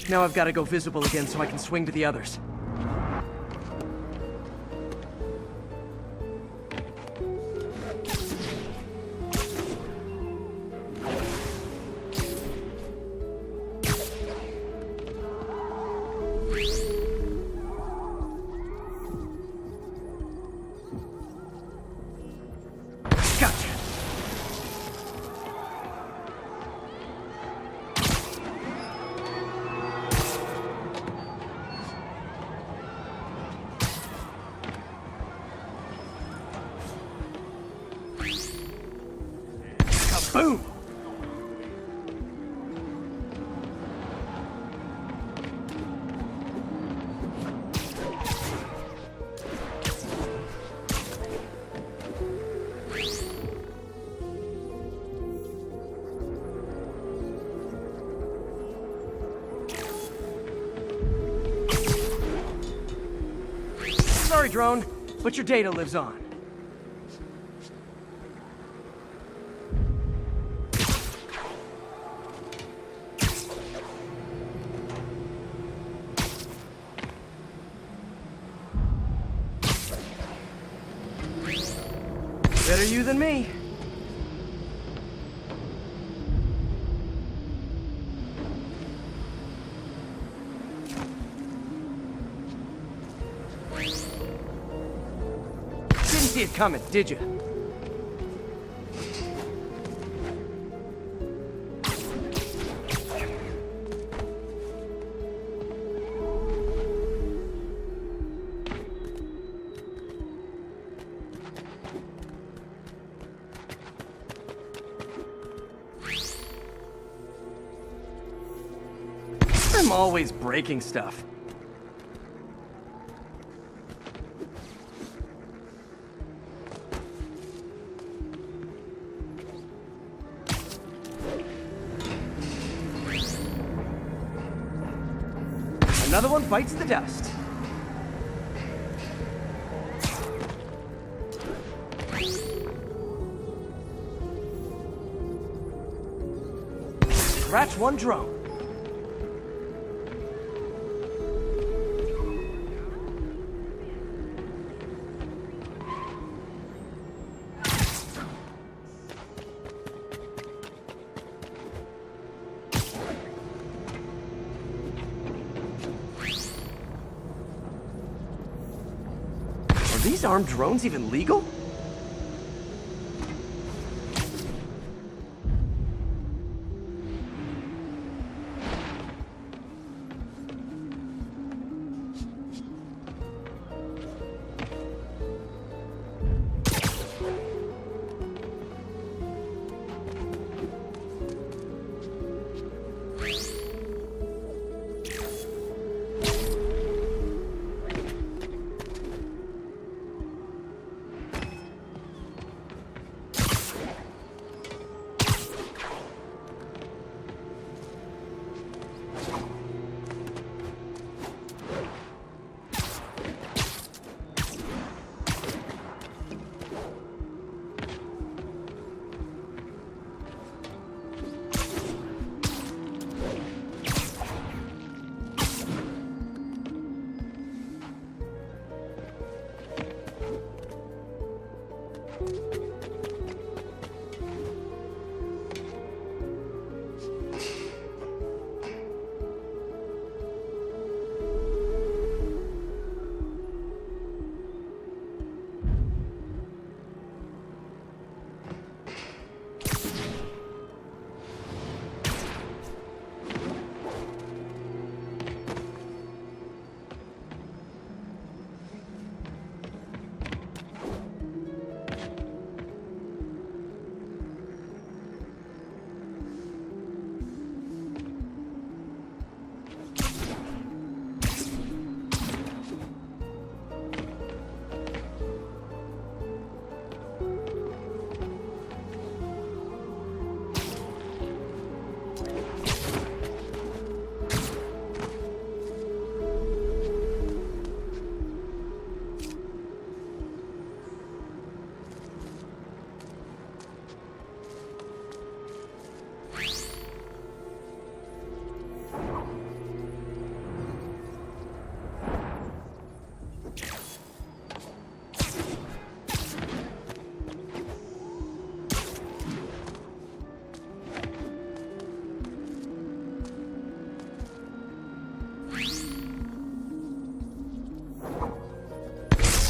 Now I've got to go visible again so I can swing to the others. Boom! Sorry, drone, but your data lives on. Better you than me. Didn't see it coming, did you? I'm always breaking stuff. Another one bites the dust. Scratch one drone. Are these armed drones even legal?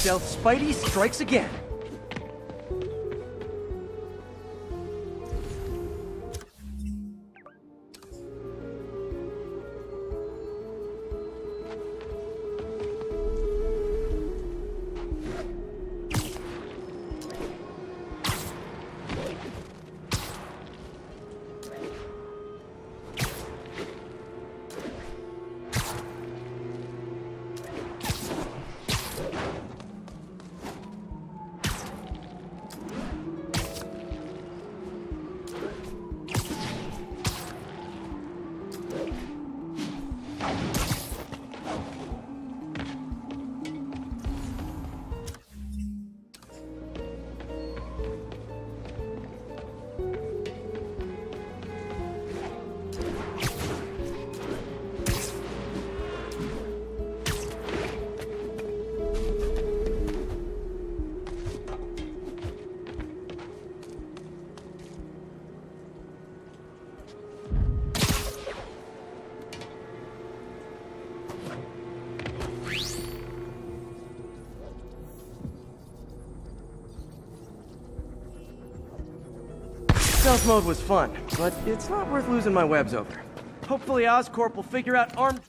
Stealth Spidey strikes again. Stealth mode was fun, but it's not worth losing my webs over. Hopefully Oscorp will figure out armed...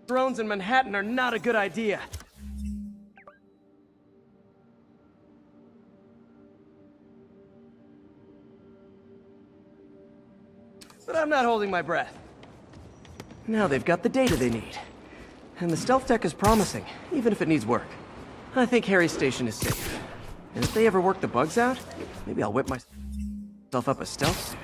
Drones in Manhattan are not a good idea. But I'm not holding my breath. Now they've got the data they need. And the stealth tech is promising, even if it needs work. I think Harry's station is safe. And if they ever work the bugs out, maybe I'll whip myself up a stealth suit.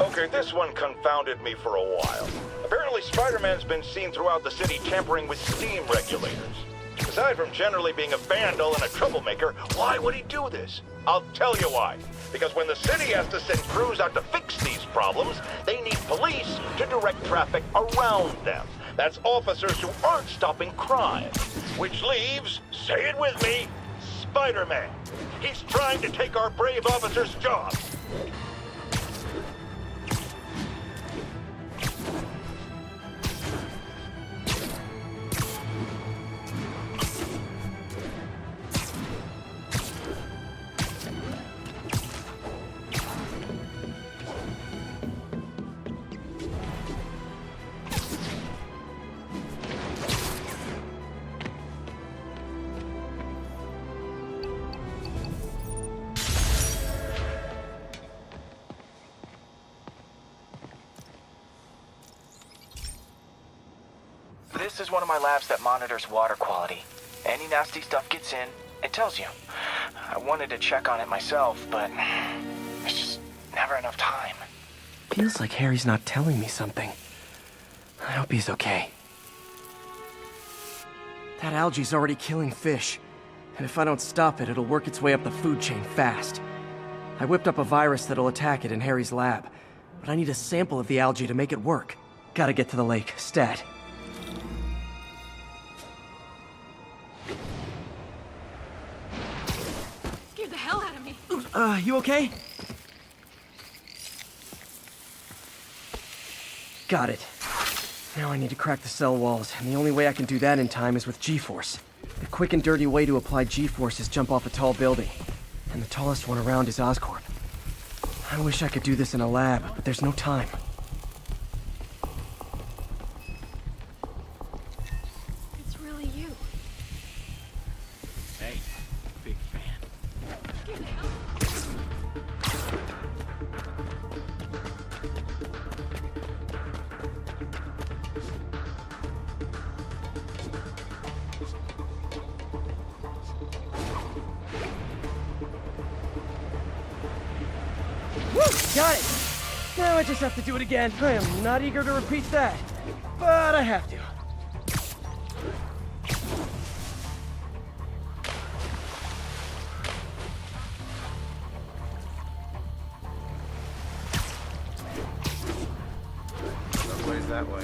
Okay, this one confounded me for a while. Apparently Spider-Man's been seen throughout the city tampering with steam regulators. Aside from generally being a vandal and a troublemaker, why would he do this? I'll tell you why. Because when the city has to send crews out to fix these problems, they need police to direct traffic around them. That's officers who aren't stopping crime. Which leaves, say it with me, Spider-Man. He's trying to take our brave officers' jobs. This is one of my labs that monitors water quality. Any nasty stuff gets in, it tells you. I wanted to check on it myself, but there's just never enough time. Feels like Harry's not telling me something. I hope he's okay. That algae's already killing fish. And if I don't stop it, it'll work its way up the food chain fast. I whipped up a virus that'll attack it in Harry's lab. But I need a sample of the algae to make it work. Gotta get to the lake, stat. You okay? Got it. Now I need to crack the cell walls, and the only way I can do that in time is with G-force. The quick and dirty way to apply G-force is jump off a tall building, and the tallest one around is Oscorp. I wish I could do this in a lab, but there's no time. It's really you. Hey, big fan. Woo! Got it! Now I just have to do it again. I am not eager to repeat that, but I have to. Someplace that way.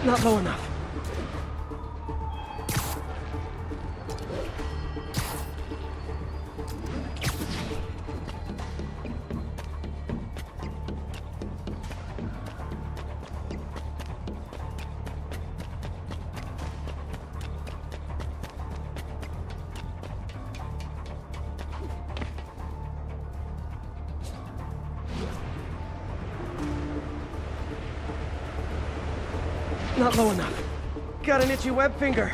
Not low enough. Not low enough. Got an itchy web finger.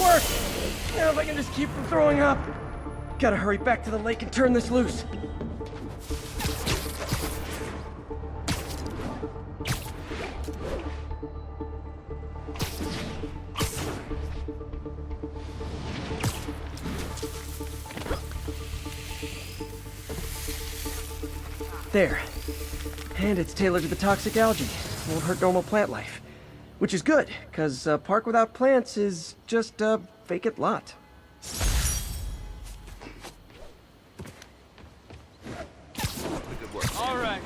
Work! Now if I can just keep from throwing up. Gotta hurry back to the lake and turn this loose. There. And it's tailored to the toxic algae. Won't hurt normal plant life. Which is good, because a park without plants is just a vacant lot. Good work. All right.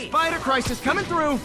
Spider crisis coming through!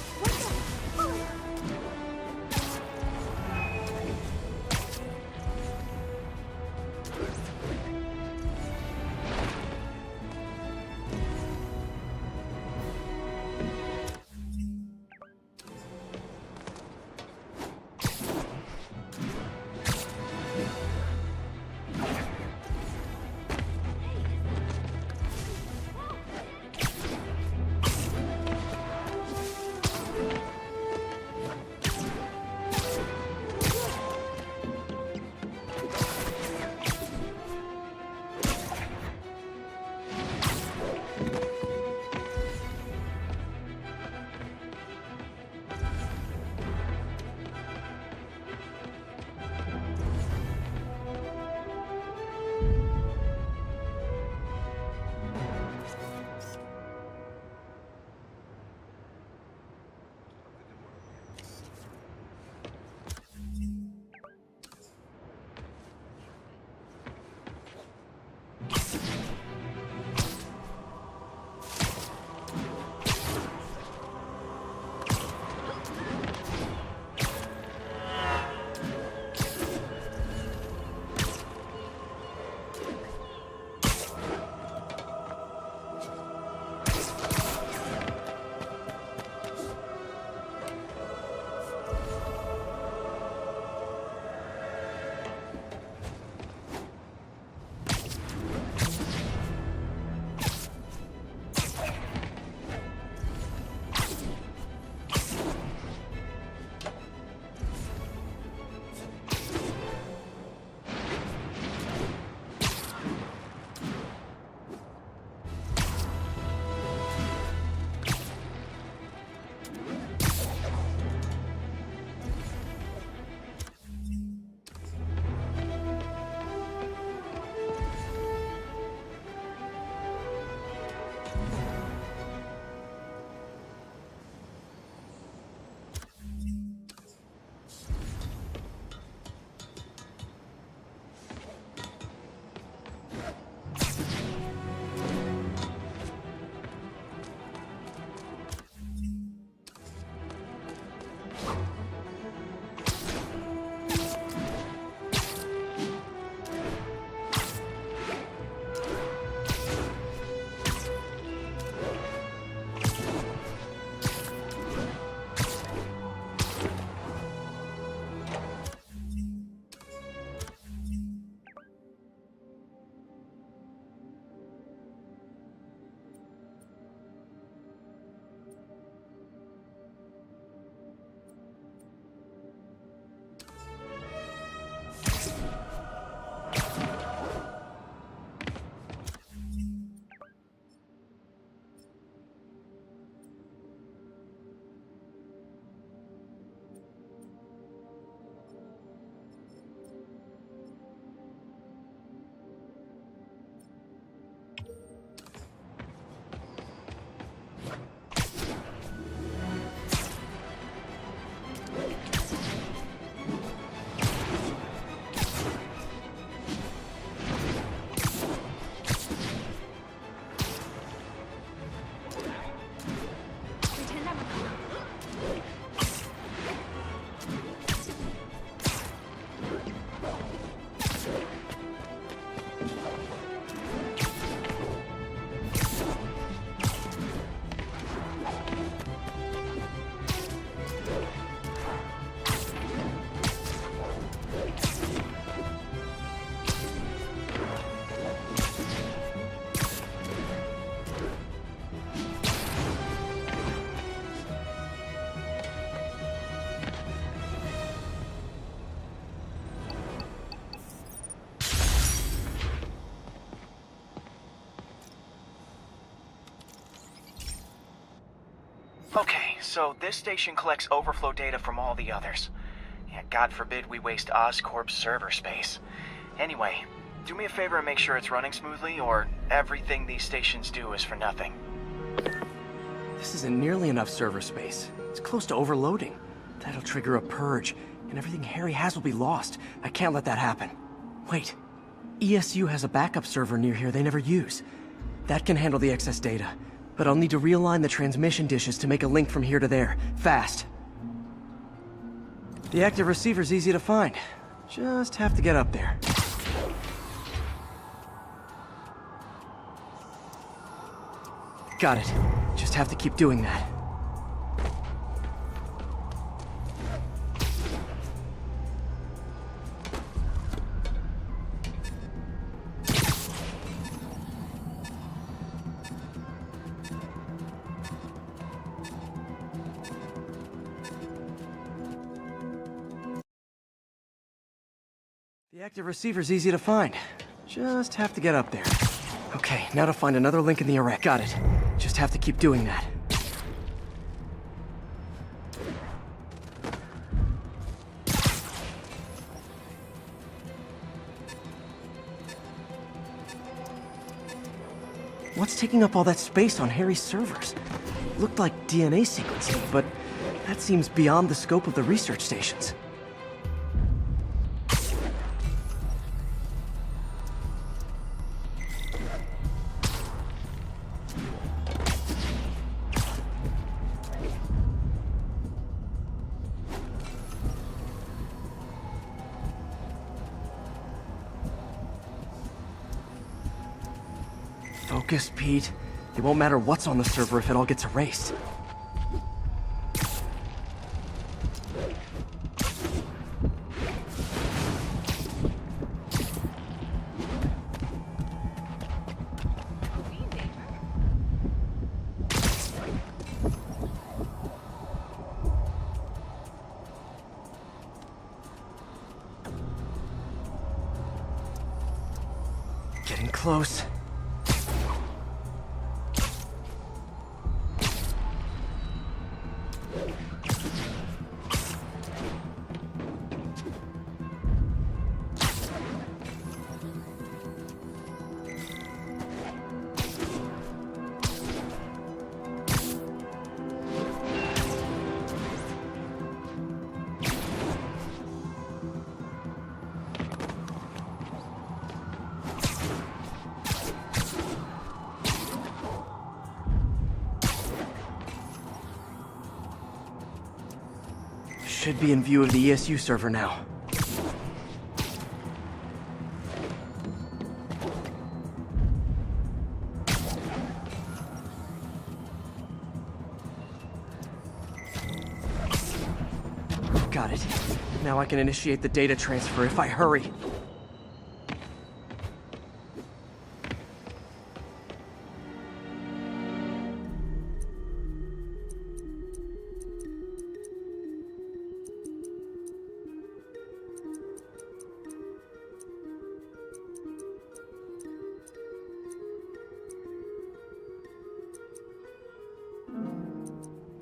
Okay, so this station collects overflow data from all the others. Yeah, God forbid we waste Oscorp's server space. Anyway, do me a favor and make sure it's running smoothly, or everything these stations do is for nothing. This isn't nearly enough server space. It's close to overloading. That'll trigger a purge, and everything Harry has will be lost. I can't let that happen. Wait. ESU has a backup server near here they never use. That can handle the excess data. But I'll need to realign the transmission dishes to make a link from here to there, fast. The active receiver's easy to find. Just have to get up there. Got it. Just have to keep doing that. The active receiver's easy to find. Just have to get up there. Okay, now to find another link in the array. Got it. Just have to keep doing that. What's taking up all that space on Harry's servers? Looked like DNA sequencing, but that seems beyond the scope of the research stations. Focus, Pete. It won't matter what's on the server if it all gets erased. Getting close. Should be in view of the ESU server now. Got it. Now I can initiate the data transfer if I hurry.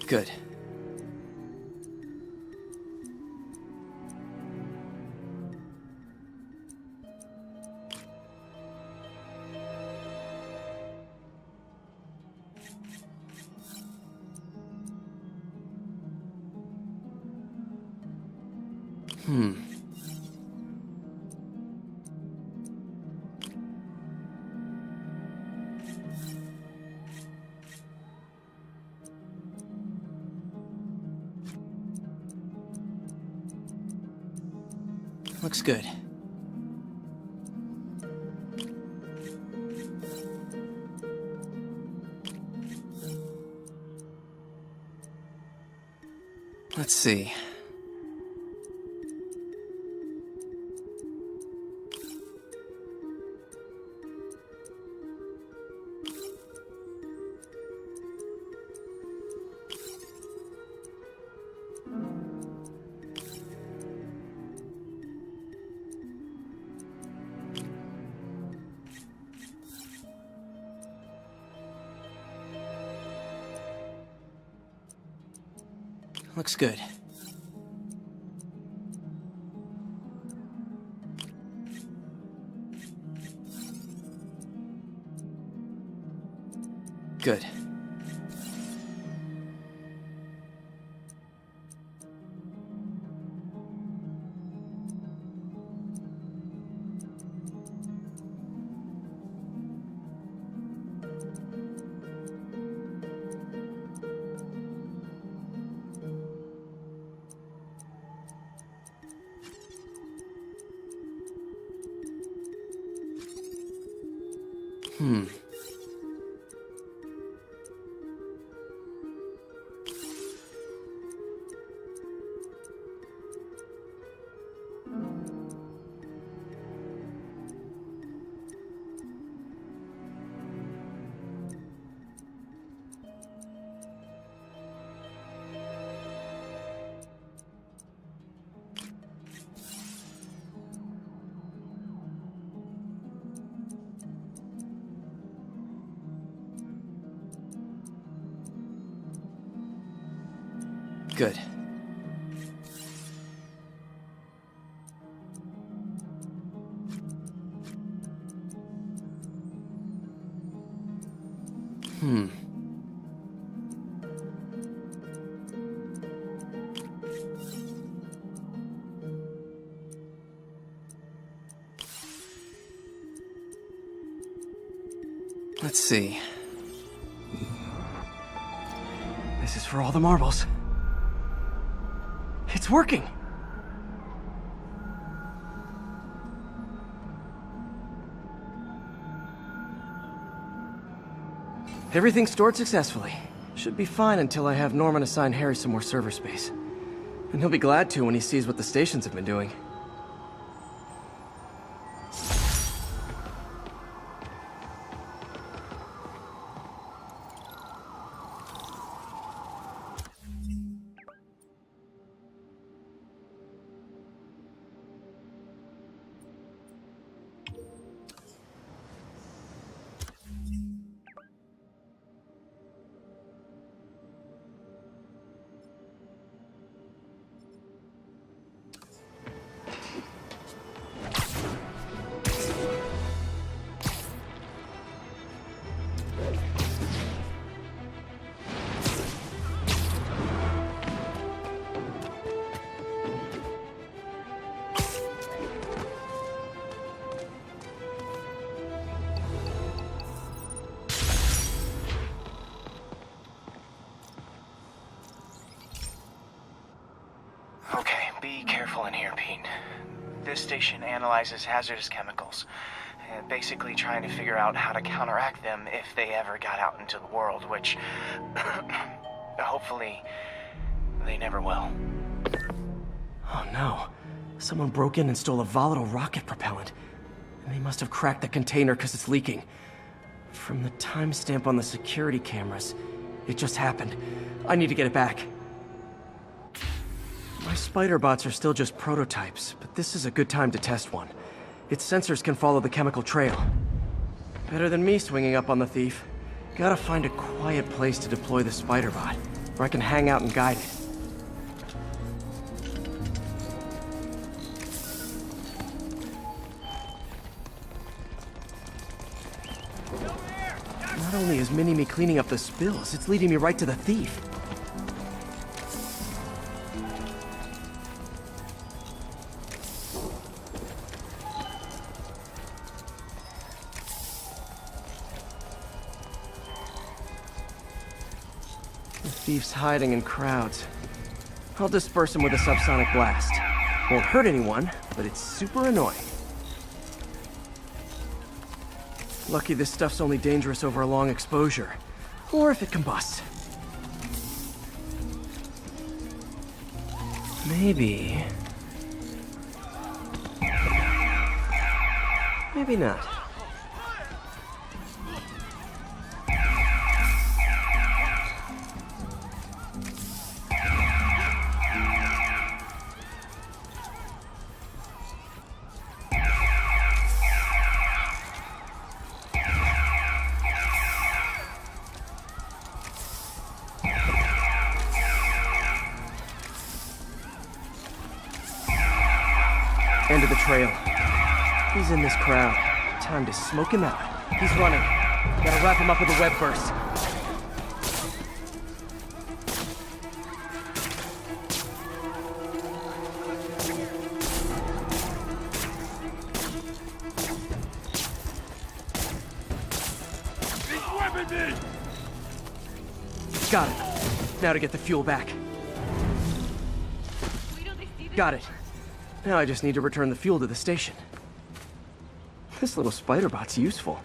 Good. Looks good. Let's see. Looks good. Good. Good. Let's see. This is for all the marbles. It's working! Everything stored successfully. Should be fine until I have Norman assign Harry some more server space. And he'll be glad to when he sees what the stations have been doing. Okay, be careful in here, Pete. This station analyzes hazardous chemicals, basically trying to figure out how to counteract them if they ever got out into the world, which hopefully they never will. Oh no. Someone broke in and stole a volatile rocket propellant. And they must have cracked the container because it's leaking. From the timestamp on the security cameras, it just happened. I need to get it back. My spider bots are still just prototypes, but this is a good time to test one. Its sensors can follow the chemical trail. Better than me swinging up on the thief. Gotta find a quiet place to deploy the spider bot, where I can hang out and guide it. Not only is Mini-Me cleaning up the spills, it's leading me right to the thief. The thief's hiding in crowds. I'll disperse him with a subsonic blast. Won't hurt anyone, but it's super annoying. Lucky this stuff's only dangerous over a long exposure. Or if it combusts. Maybe... maybe not. End of the trail. He's in this crowd. Time to smoke him out. He's running. Gotta wrap him up with a web burst. Got it. Now to get the fuel back. Got it. Now I just need to return the fuel to the station. This little spider bot's useful.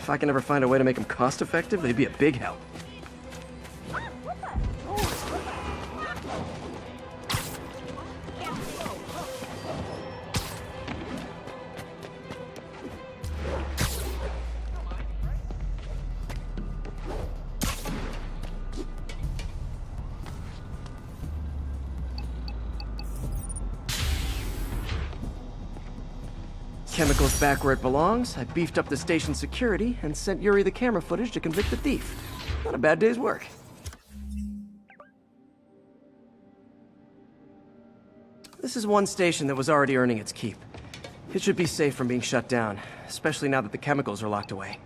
If I can ever find a way to make them cost-effective, they'd be a big help. Chemicals back where it belongs. I beefed up the station's security and sent Yuri the camera footage to convict the thief. Not a bad day's work. This is one station that was already earning its keep. It should be safe from being shut down, especially now that the chemicals are locked away.